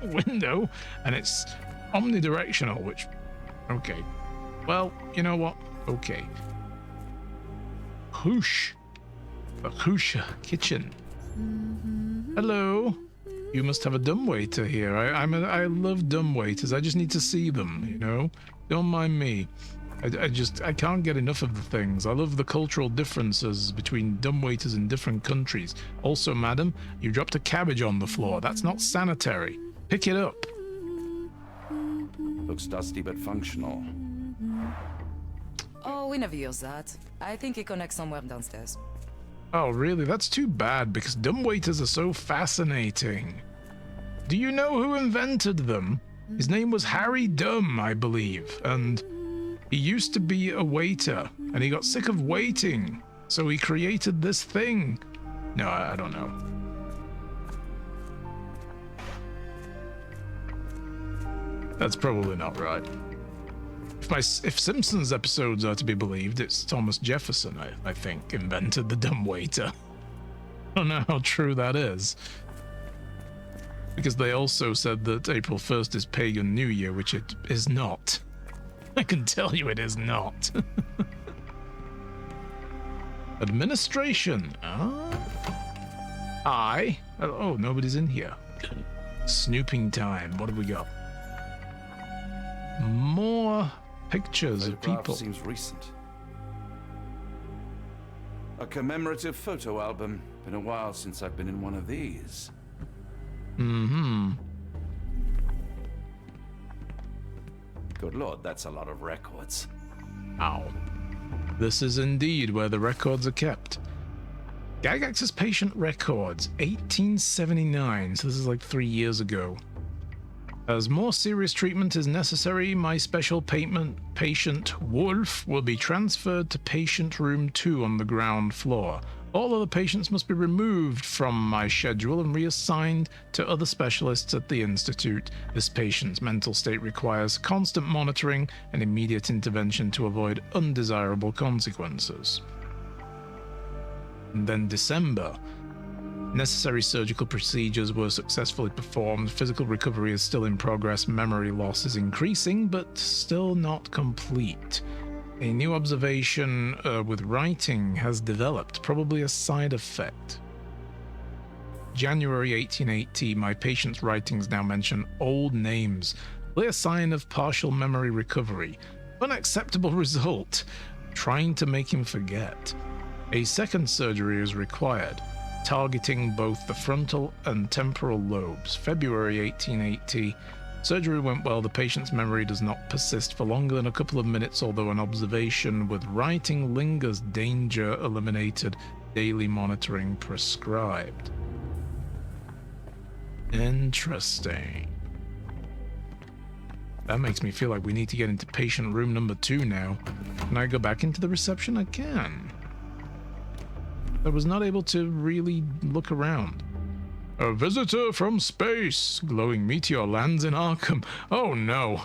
window, and it's omnidirectional, which... Okay. Well, you know what? Okay. Whoosh. The Husha kitchen. Hello. You must have a dumbwaiter here. I love dumbwaiters. I just need to see them, you know? Don't mind me. I can't get enough of the things. I love the cultural differences between dumbwaiters in different countries. Also, madam, you dropped a cabbage on the floor. That's not sanitary. Pick it up. Looks dusty but functional. Oh, we never use that. I think it connects somewhere downstairs. Oh, really? That's too bad, because dumbwaiters are so fascinating. Do you know who invented them? His name was Harry Dumb, I believe, and he used to be a waiter, and he got sick of waiting, so he created this thing. No, I don't know. That's probably not right. If Simpsons episodes are to be believed, it's Thomas Jefferson, I think, invented the dumbwaiter. I don't know how true that is. Because they also said that April 1st is Pagan New Year, which it is not. I can tell you it is not. Administration. Oh, nobody's in here. Snooping time. What have we got? More pictures of people. Seems recent. A commemorative photo album. Been a while since I've been in one of these. Mm-hmm. Good lord, that's a lot of records. Ow. This is indeed where the records are kept. Gygax's patient records, 1879, so this is like 3 years ago. As more serious treatment is necessary, my special patient Wolf will be transferred to patient room 2 on the ground floor. All other patients must be removed from my schedule and reassigned to other specialists at the Institute. This patient's mental state requires constant monitoring and immediate intervention to avoid undesirable consequences. And then December. Necessary surgical procedures were successfully performed. Physical recovery is still in progress. Memory loss is increasing, but still not complete. A new observation with writing has developed, probably a side effect. January 1880, my patient's writings now mention old names. Clear sign of partial memory recovery. Unacceptable result. Trying to make him forget. A second surgery is required, targeting both the frontal and temporal lobes. February 1880. Surgery went well. The patient's memory does not persist for longer than a couple of minutes, although an observation with writing lingers. Danger eliminated. Daily monitoring prescribed. Interesting. That makes me feel like we need to get into patient room number 2 now. Can I go back into the reception? I can. I was not able to really look around. A visitor from space. Glowing meteor lands in Arkham. Oh no.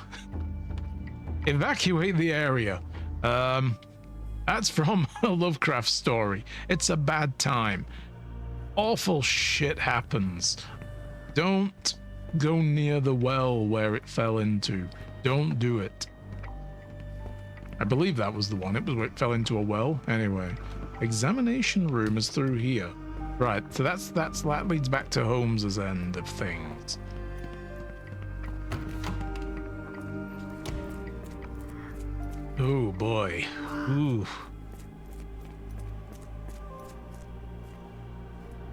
Evacuate the area. That's from a Lovecraft story. It's a bad time. Awful shit happens. Don't go near the well where it fell into. Don't do it. I believe that was the one. It was where it fell into a well. Anyway. Examination room is through here. Right, so that leads back to Holmes's end of things. Oh boy. Ooh.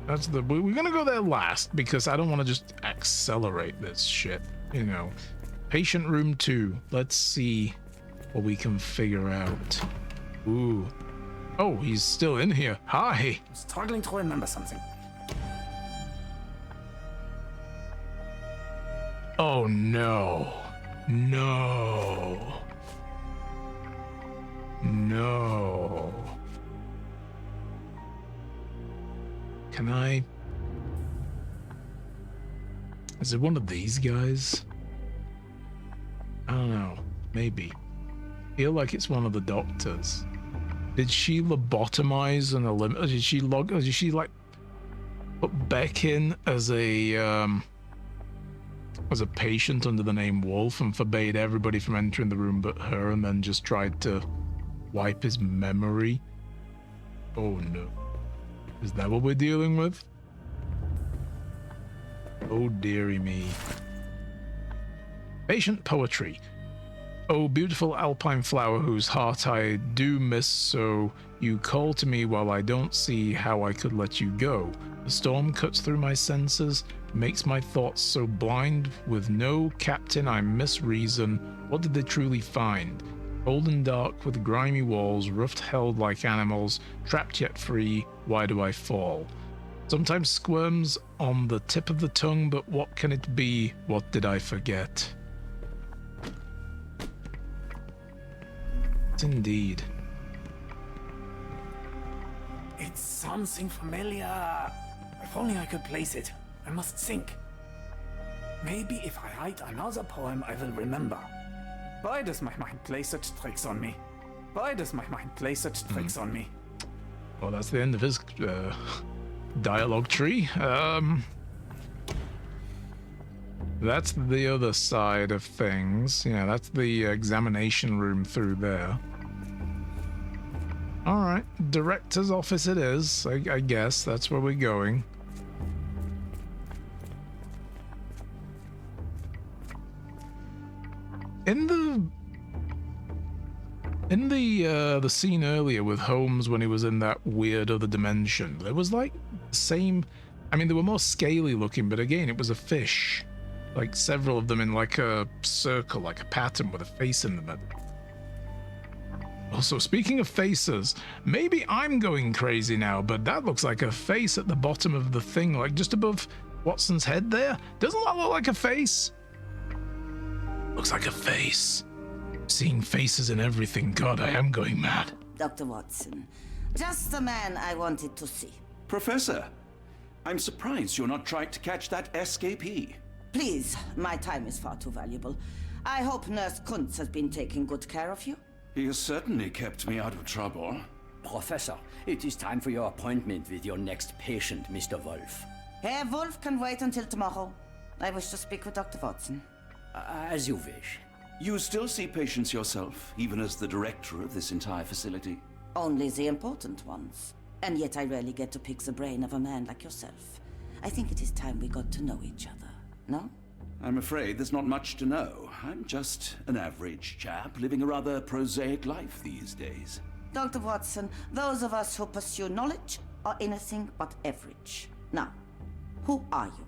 We're gonna go there last because I don't want to just accelerate this shit, you know. Patient room 2. Let's see what we can figure out. Ooh. Oh, he's still in here. Hi. I'm struggling to remember something. Oh no. No. No. Can I? Is it one of these guys? I don't know. Maybe. Feel like it's one of the doctors. Did she lobotomize and eliminate? Did she like put Beck in as a patient under the name Wolf and forbade everybody from entering the room but her, and then just tried to wipe his memory? Oh no. Is that what we're dealing with? Oh dearie me. Patient poetry. Oh, beautiful alpine flower whose heart I do miss so, you call to me while I don't see how I could let you go. The storm cuts through my senses, makes my thoughts so blind. With no captain I misreason. What did they truly find? Cold and dark with grimy walls, rough held like animals, trapped yet free, why do I fall? Sometimes squirms on the tip of the tongue, but what can it be? What did I forget? Indeed. It's something familiar. If only I could place it. I must think. Maybe if I write another poem, I will remember. Why does my mind play such tricks on me? Why does my mind play such tricks on me? Well, that's the end of his dialogue tree. That's the other side of things. Yeah, that's the examination room through there. All right, director's office it is. I guess that's where we're going. In the scene earlier with Holmes when he was in that weird other dimension, there was like the same. I mean, they were more scaly looking, but again, it was a fish. Like several of them in like a circle, like a pattern with a face in the middle. Also, speaking of faces, maybe I'm going crazy now, but that looks like a face at the bottom of the thing, like just above Watson's head there. Doesn't that look like a face? Looks like a face. Seeing faces in everything. God, I am going mad. Dr. Watson, just the man I wanted to see. Professor, I'm surprised you're not trying to catch that escapee. Please, my time is far too valuable. I hope Nurse Kuntz has been taking good care of you. He has certainly kept me out of trouble. Professor, it is time for your appointment with your next patient, Mr. Wolf. Herr Wolf can wait until tomorrow. I wish to speak with Dr. Watson. As you wish. You still see patients yourself, even as the director of this entire facility? Only the important ones. And yet I rarely get to pick the brain of a man like yourself. I think it is time we got to know each other, no? I'm afraid there's not much to know. I'm just an average chap living a rather prosaic life these days. Dr. Watson, those of us who pursue knowledge are anything but average. Now, who are you?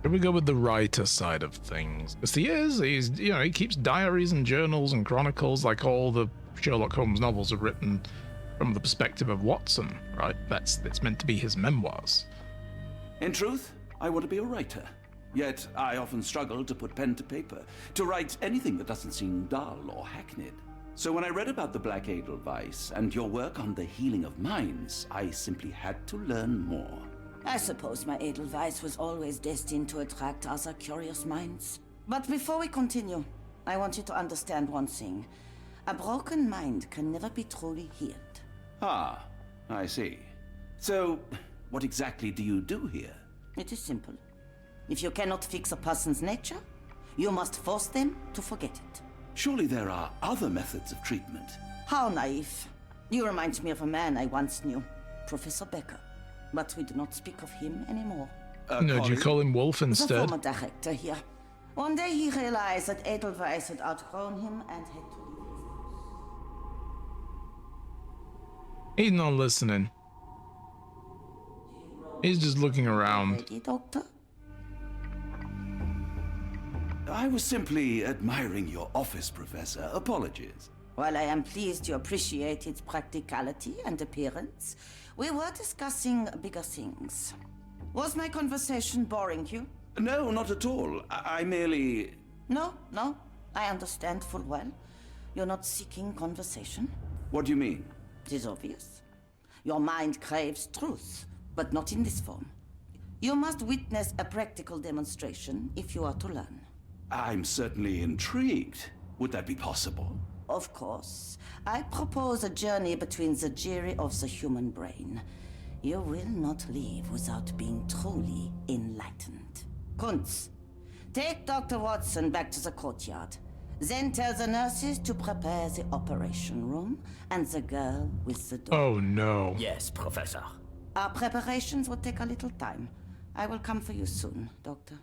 Here we go with the writer side of things. Yes, he keeps diaries and journals and chronicles, like all the Sherlock Holmes novels are written from the perspective of Watson, right? It's meant to be his memoirs. In truth, I want to be a writer. Yet I often struggle to put pen to paper, to write anything that doesn't seem dull or hackneyed. So when I read about the Black Edelweiss and your work on the healing of minds, I simply had to learn more. I suppose my Edelweiss was always destined to attract other curious minds. But before we continue, I want you to understand one thing. A broken mind can never be truly healed. Ah, I see. So, what exactly do you do here? It is simple. If you cannot fix a person's nature, you must force them to forget it. Surely there are other methods of treatment. How naive. You remind me of a man I once knew, Professor Becker. But we do not speak of him anymore. No, do you call him Wolf instead? The former director here. One day he realized that Edelweiss had outgrown him and had to leave his house. He's not listening. He's just looking around. Ready, Doctor? I was simply admiring your office, Professor. Apologies. While I am pleased you appreciate its practicality and appearance, we were discussing bigger things. Was my conversation boring you? No, not at all. I merely... No, I understand full well. You're not seeking conversation. What do you mean? It is obvious. Your mind craves truth, but not in this form. You must witness a practical demonstration if you are to learn. I'm certainly intrigued. Would that be possible? Of course. I propose a journey between the jury of the human brain. You will not leave without being truly enlightened. Kuntz, take Dr. Watson back to the courtyard. Then tell the nurses to prepare the operation room and the girl with the door. Oh no. Yes, Professor. Our preparations will take a little time. I will come for you soon, Doctor.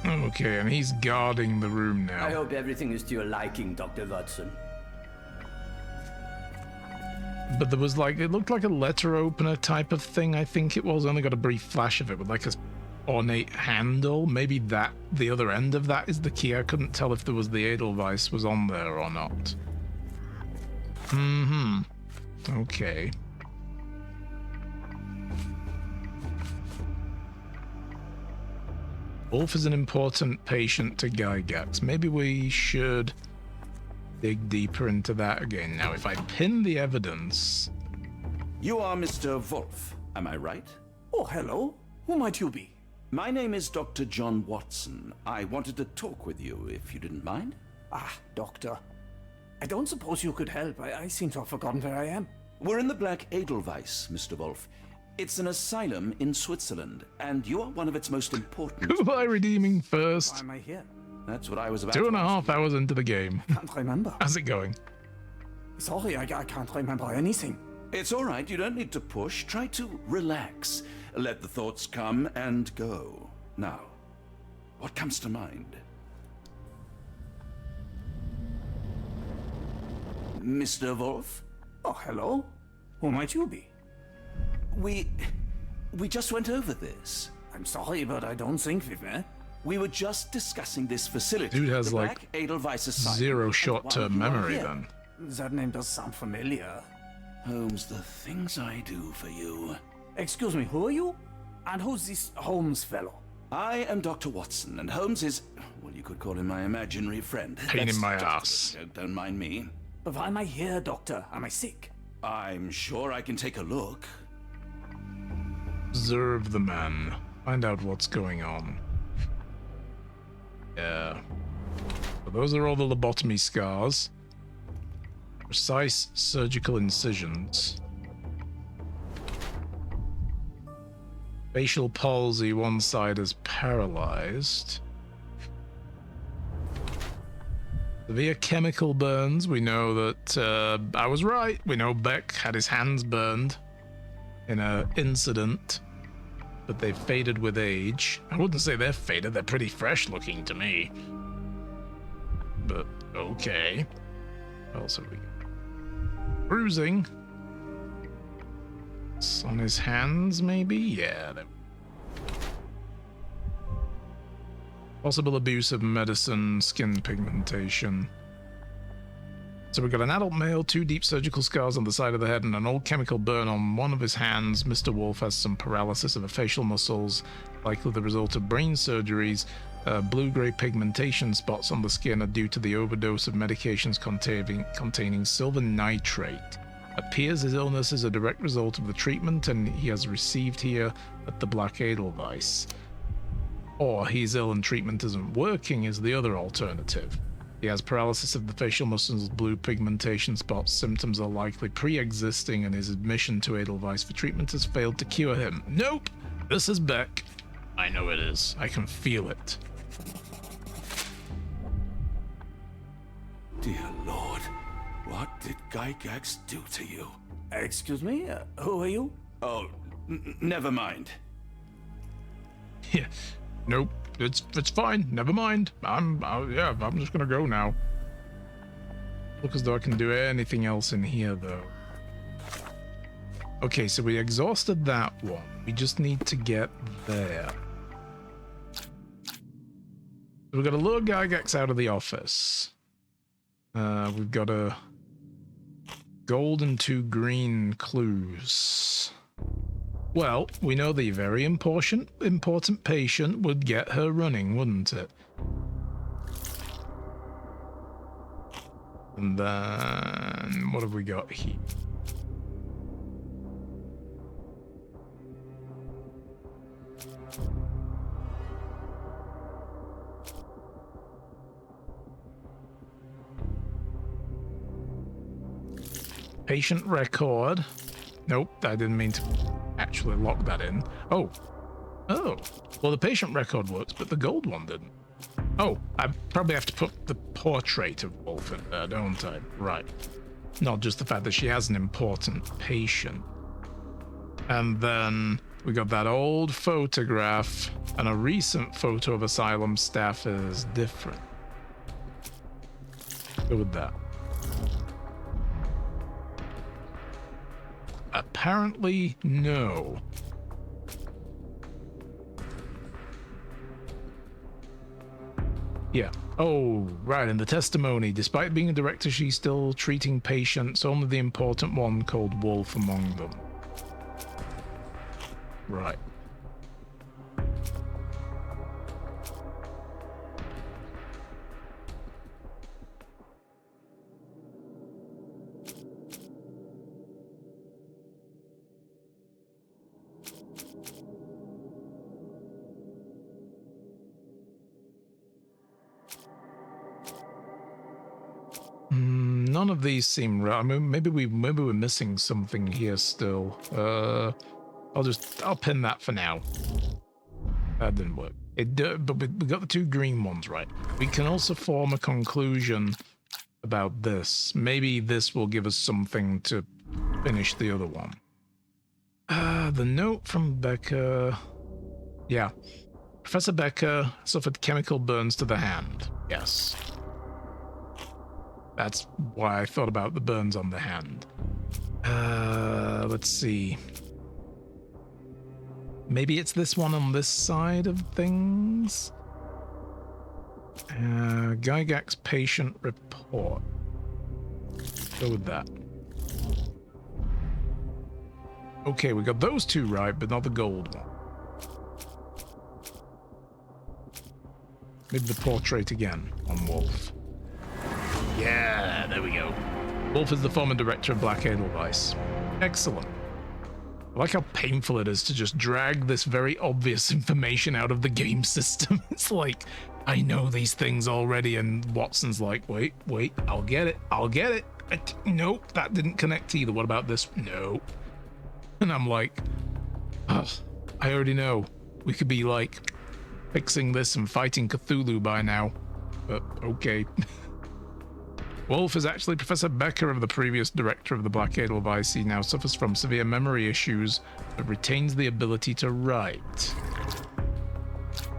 Okay, and he's guarding the room now. I hope everything is to your liking, Dr. Watson. but there was like, it looked like a letter opener type of thing, I think it was. Only got a brief flash of it with like a ornate handle. Maybe that, the other end of that is the key. I couldn't tell if there was the Edelweiss was on there or not. Okay. Wolf is an important patient to Gygax. Maybe we should dig deeper into that again. Now, if I pin the evidence... You are Mr. Wolf, am I right? Oh, hello. Who might you be? My name is Dr. John Watson. I wanted to talk with you, if you didn't mind. Ah, doctor. I don't suppose you could help. I seem to have forgotten where I am. We're in the Black Edelweiss, Mr. Wolf. It's an asylum in Switzerland, and you are one of its most important... Who am I redeeming first? Why am I here? That's what I was about 2.5 hours into the game. Can't remember. How's it going? Sorry, I can't remember anything. It's all right. You don't need to push. Try to relax. Let the thoughts come and go. Now, what comes to mind? Mr. Wolf? Oh, hello. Who might you be? We just went over this. I'm sorry, but I don't think we've met. We were just discussing this facility. Dude has the like Black Edelweiss Asylum, zero short-term and while you are memory here- then. That name does sound familiar. Holmes, the things I do for you. Excuse me, who are you? And who's this Holmes fellow? I am Dr. Watson, and Holmes is, well, you could call him my imaginary friend. Pain in That's my just a ass. joke, don't mind me. But why am I here, doctor? Am I sick? I'm sure I can take a look. Observe the man. Find out what's going on. Yeah. So those are all the lobotomy scars. Precise surgical incisions. Facial palsy, one side is paralyzed. Severe chemical burns. We know that I was right. We know Beck had his hands burned in an incident, but they've faded with age. I wouldn't say they're faded. They're pretty fresh looking to me. But okay. What else have we got? Bruising. It's on his hands, maybe? Yeah. Possible abuse of medicine, skin pigmentation. So we've got an adult male, 2 deep surgical scars on the side of the head, and an old chemical burn on one of his hands. Mr. Wolf has some paralysis of the facial muscles, likely the result of brain surgeries. Blue-gray pigmentation spots on the skin are due to the overdose of medications containing silver nitrate. Appears his illness is a direct result of the treatment and he has received here at the Black Edelweiss. Or he's ill and treatment isn't working is the other alternative. He has paralysis of the facial muscles, blue pigmentation spots. Symptoms are likely pre-existing and his admission to Edelweiss for treatment has failed to cure him. Nope! This is Beck. I know it is. I can feel it. Dear Lord, what did Gygax do to you? Excuse me? Who are you? Oh, never mind. Yeah. Nope. It's fine. Never mind. I'm just gonna go now. Look as though I can do anything else in here though. Okay, so we exhausted that one. We just need to get there. So we've got to lure Gygax out of the office. We've got a gold and 2 green clues. Well, we know the very important patient would get her running, wouldn't it? And then what have we got here? Patient record. Nope, I didn't mean to actually lock that in. Oh. Well, the patient record works, but the gold one didn't. Oh, I probably have to put the portrait of Wolf in there, don't I? Right. Not just the fact that she has an important patient. And then we got that old photograph, and a recent photo of asylum staff is different. Go with that. apparently no. Yeah. Oh, right. In the testimony, despite being a director, she's still treating patients, only the important one called Wolf among them. Right. None of these seem right. I mean, maybe we're missing something here still. I'll pin that for now. That didn't work. But we got the two green ones right. We can also form a conclusion about this. Maybe this will give us something to finish the other one. The note from Becker. Yeah. Professor Becker suffered chemical burns to the hand. Yes. That's why I thought about the burns on the hand. Let's see. Maybe it's this one on this side of things? Gygax's patient report. Go with that. Okay, we got those two right, but not the gold one. Maybe the portrait again on Wolf. Yeah, there we go. Wolf is the former director of Black Edelweiss. Excellent. I like how painful it is to just drag this very obvious information out of the game system. It's like, I know these things already, and Watson's like, wait, I'll get it. Nope, that didn't connect either. What about this? No. And I'm like, oh, I already know. We could be like fixing this and fighting Cthulhu by now. But okay. Wolf is actually Professor Becker of the previous director of the Black Edelweiss. He now suffers from severe memory issues, but retains the ability to write.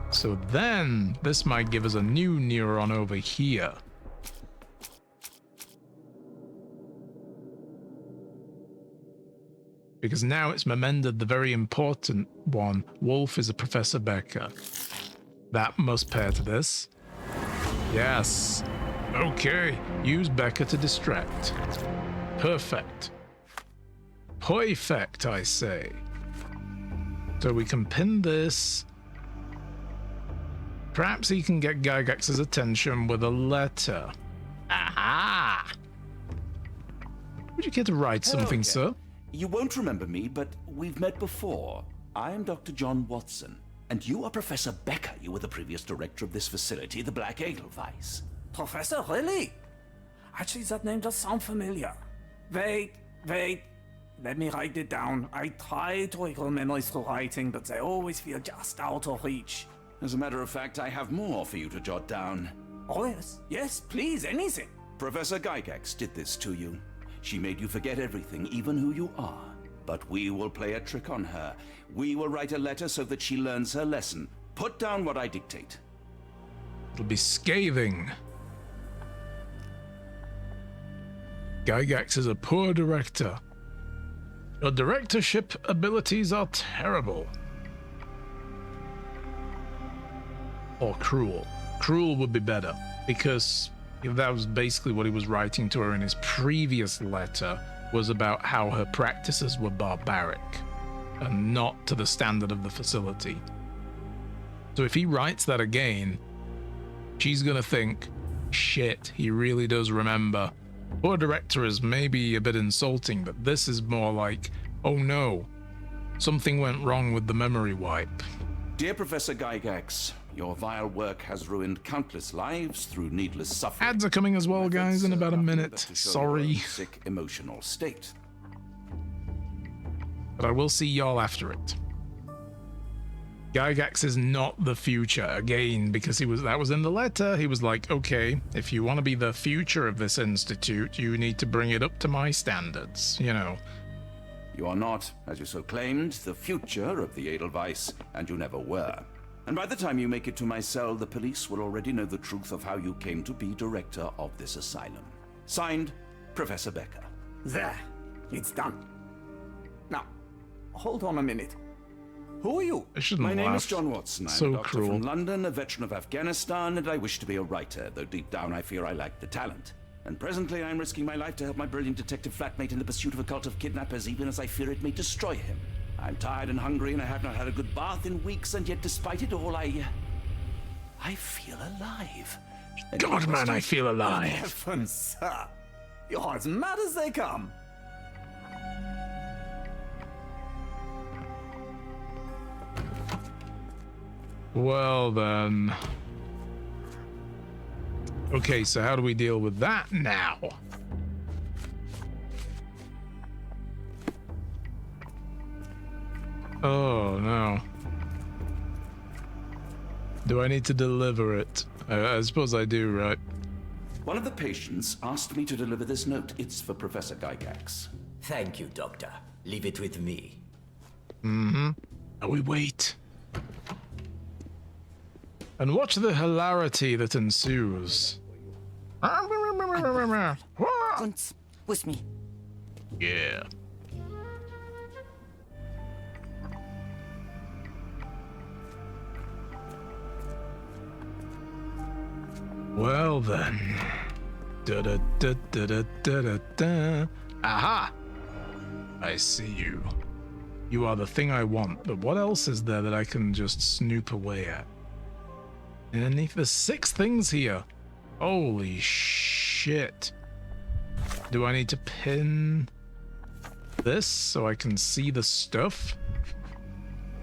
So then, this might give us a new neuron over here. Because now it's remembered the very important one. Wolf is a Professor Becker. That must pair to this. Yes. Okay, use Becker to distract. Perfect. Perfect, I say. So we can pin this. Perhaps he can get Gygax's attention with a letter. Aha! Would you care to write something, sir? You won't remember me, but we've met before. I am Dr. John Watson, and you are Professor Becker. You were the previous director of this facility, the Black Edelweiss. Professor, really? Actually, that name does sound familiar. Wait. Let me write it down. I try to recall memories through writing, but they always feel just out of reach. As a matter of fact, I have more for you to jot down. Oh, yes. Yes, please, anything. Professor Gygax did this to you. She made you forget everything, even who you are. But we will play a trick on her. We will write a letter so that she learns her lesson. Put down what I dictate. It'll be scathing. Gygax is a poor director. Your directorship abilities are terrible. Or cruel. Cruel would be better, because that was basically what he was writing to her in his previous letter, was about how her practices were barbaric and not to the standard of the facility. So if he writes that again, she's gonna think, shit, he really does remember. Poor director is maybe a bit insulting, but this is more like, oh no, something went wrong with the memory wipe. Dear Professor Gygax, your vile work has ruined countless lives through needless suffering. Ads are coming as well, guys, in about a minute. Sorry. Sick emotional state. But I will see y'all after it. Gygax is not the future, again, because that was in the letter. He was like, okay, if you want to be the future of this institute, you need to bring it up to my standards, you know. You are not, as you so claimed, the future of the Edelweiss, and you never were. And by the time you make it to my cell, the police will already know the truth of how you came to be director of this asylum. Signed, Professor Becker. There, it's done. Now, hold on a minute. Who are you? I shouldn't My name laugh. is John Watson. I'm So a doctor cruel. from London, a veteran of Afghanistan, and I wish to be a writer, though deep down I fear I lack the talent. And presently I'm risking my life to help my brilliant detective flatmate in the pursuit of a cult of kidnappers, even as I fear it may destroy him. I'm tired and hungry, and I have not had a good bath in weeks, and yet despite it all, I feel alive. Any God, man, I questions? feel alive. Heavens, sir. You're as mad as they come. Well then. Okay, so how do we deal with that now? Oh no. Do I need to deliver it? I suppose I do, right? One of the patients asked me to deliver this note. It's for Professor Gygax. Thank you, Doctor. Leave it with me. Now we wait. And watch the hilarity that ensues. Kunz, with me. Yeah. Well then. Da da da da da da da da. Aha! I see you. You are the thing I want, but what else is there that I can just snoop away at? Underneath the 6 things here. Holy shit. Do I need to pin this so I can see the stuff?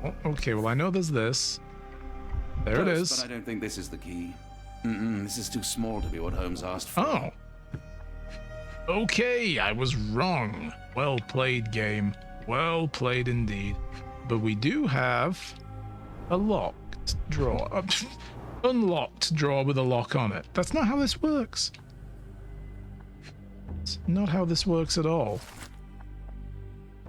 Oh, okay, well I know there's this. There it Close, is. But I don't think this is the key. This is too small to be what Holmes asked for. Oh. Okay, I was wrong. Well played, game. Well played indeed. But we do have a locked drawer. Unlocked drawer with a lock on it. That's not how this works. It's not how this works at all.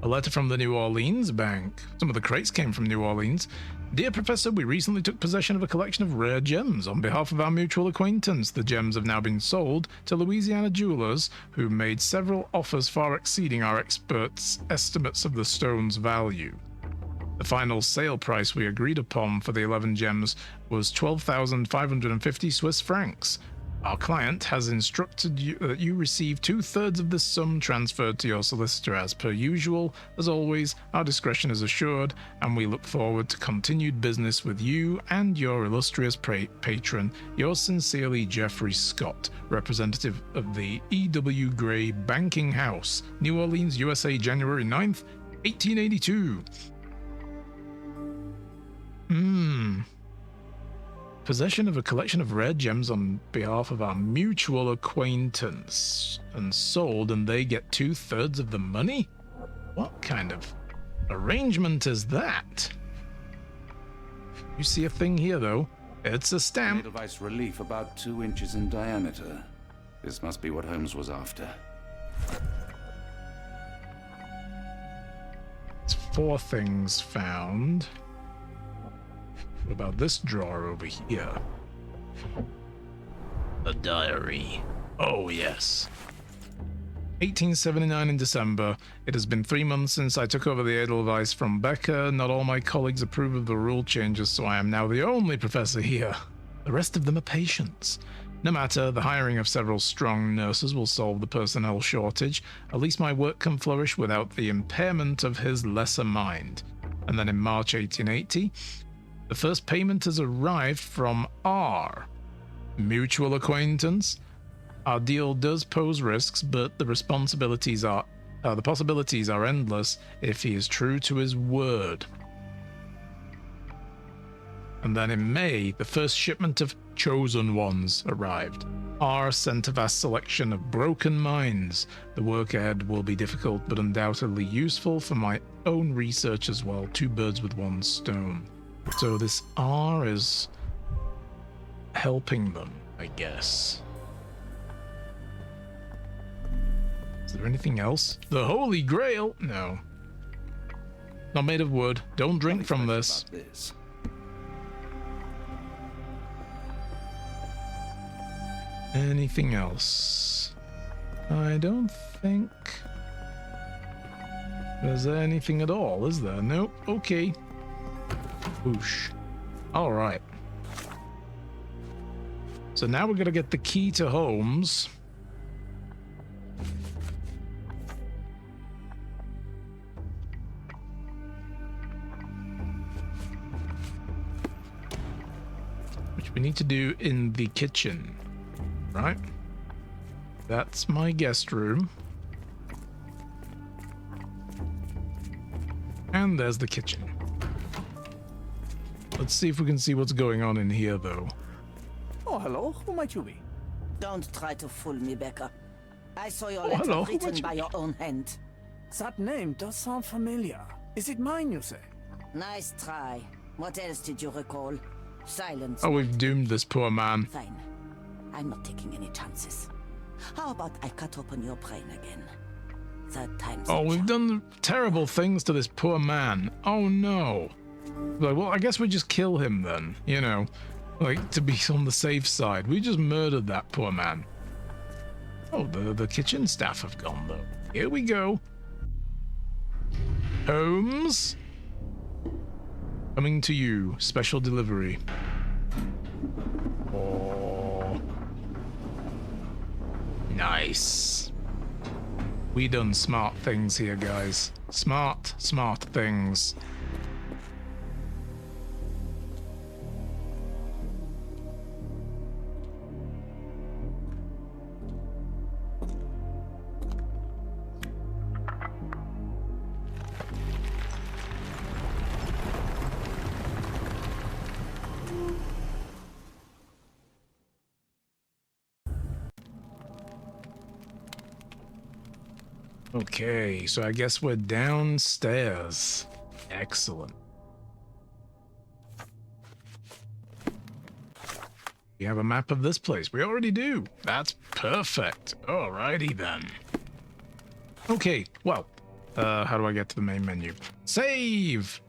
A letter from the New Orleans Bank. Some of the crates came from New Orleans. Dear Professor, we recently took possession of a collection of rare gems. On behalf of our mutual acquaintance, the gems have now been sold to Louisiana jewelers, who made several offers far exceeding our experts' estimates of the stone's value. The final sale price we agreed upon for the 11 gems was 12,550 Swiss francs. Our client has instructed you that you receive 2/3 of this sum transferred to your solicitor as per usual. As always, our discretion is assured, and we look forward to continued business with you and your illustrious patron. Yours sincerely, Jeffrey Scott, representative of the E.W. Gray Banking House, New Orleans, USA, January 9th, 1882. Possession of a collection of rare gems on behalf of our mutual acquaintance, and sold, and they get 2/3 of the money? What kind of arrangement is that? You see a thing here, though. It's a stamp. Edelweiss relief about 2 inches in diameter. This must be what Holmes was after. It's 4 things found. What about this drawer over here? A diary. Oh, yes. 1879 in December. It has been 3 months since I took over the Edelweiss from Becker. Not all my colleagues approve of the rule changes, so I am now the only professor here. The rest of them are patients. No matter, the hiring of several strong nurses will solve the personnel shortage. At least my work can flourish without the impairment of his lesser mind. And then in March 1880, the first payment has arrived from R. Mutual acquaintance. Our deal does pose risks, but the possibilities are endless if he is true to his word. And then in May, the first shipment of chosen ones arrived. R sent a vast selection of broken minds. The work ahead will be difficult, but undoubtedly useful for my own research as well. 2 birds with 1 stone. So this R is helping them, I guess. Is there anything else? The Holy Grail? No. Not made of wood. Don't drink from this. Anything else? I don't think... Is there anything at all, is there? Nope. Okay. Whoosh. All right. So now we're going to get the key to Holmes. Which we need to do in the kitchen, right? That's my guest room. And there's the kitchen. Let's see if we can see what's going on in here, though. Oh, hello. Who might you be? Don't try to fool me, Becca. I saw your Oh, letter hello. written by your own hand. That name does sound familiar. Is it mine, you say? Nice try. What else did you recall? Silence. Oh, we've doomed this poor man. Fine. I'm not taking any chances. How about I cut open your brain again? Third time's Oh, we've done terrible things to this poor man. Oh, no. Like, well, I guess we just kill him then, you know, like to be on the safe side. We just murdered that poor man. Oh, the kitchen staff have gone though. Here we go. Holmes, coming to you, special delivery. Oh, nice. We done smart things here, guys. Smart things. Okay, so I guess we're downstairs. Excellent. We have a map of this place. We already do. That's perfect. Alrighty then. Okay, well, how do I get to the main menu? Save!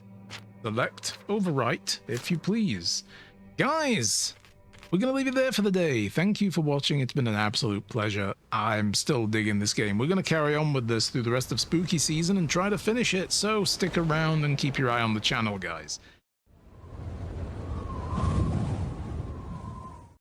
Select overwrite, if you please. Guys, we're going to leave it there for the day. Thank you for watching. It's been an absolute pleasure. I'm still digging this game. We're going to carry on with this through the rest of spooky season and try to finish it, so stick around and keep your eye on the channel, guys.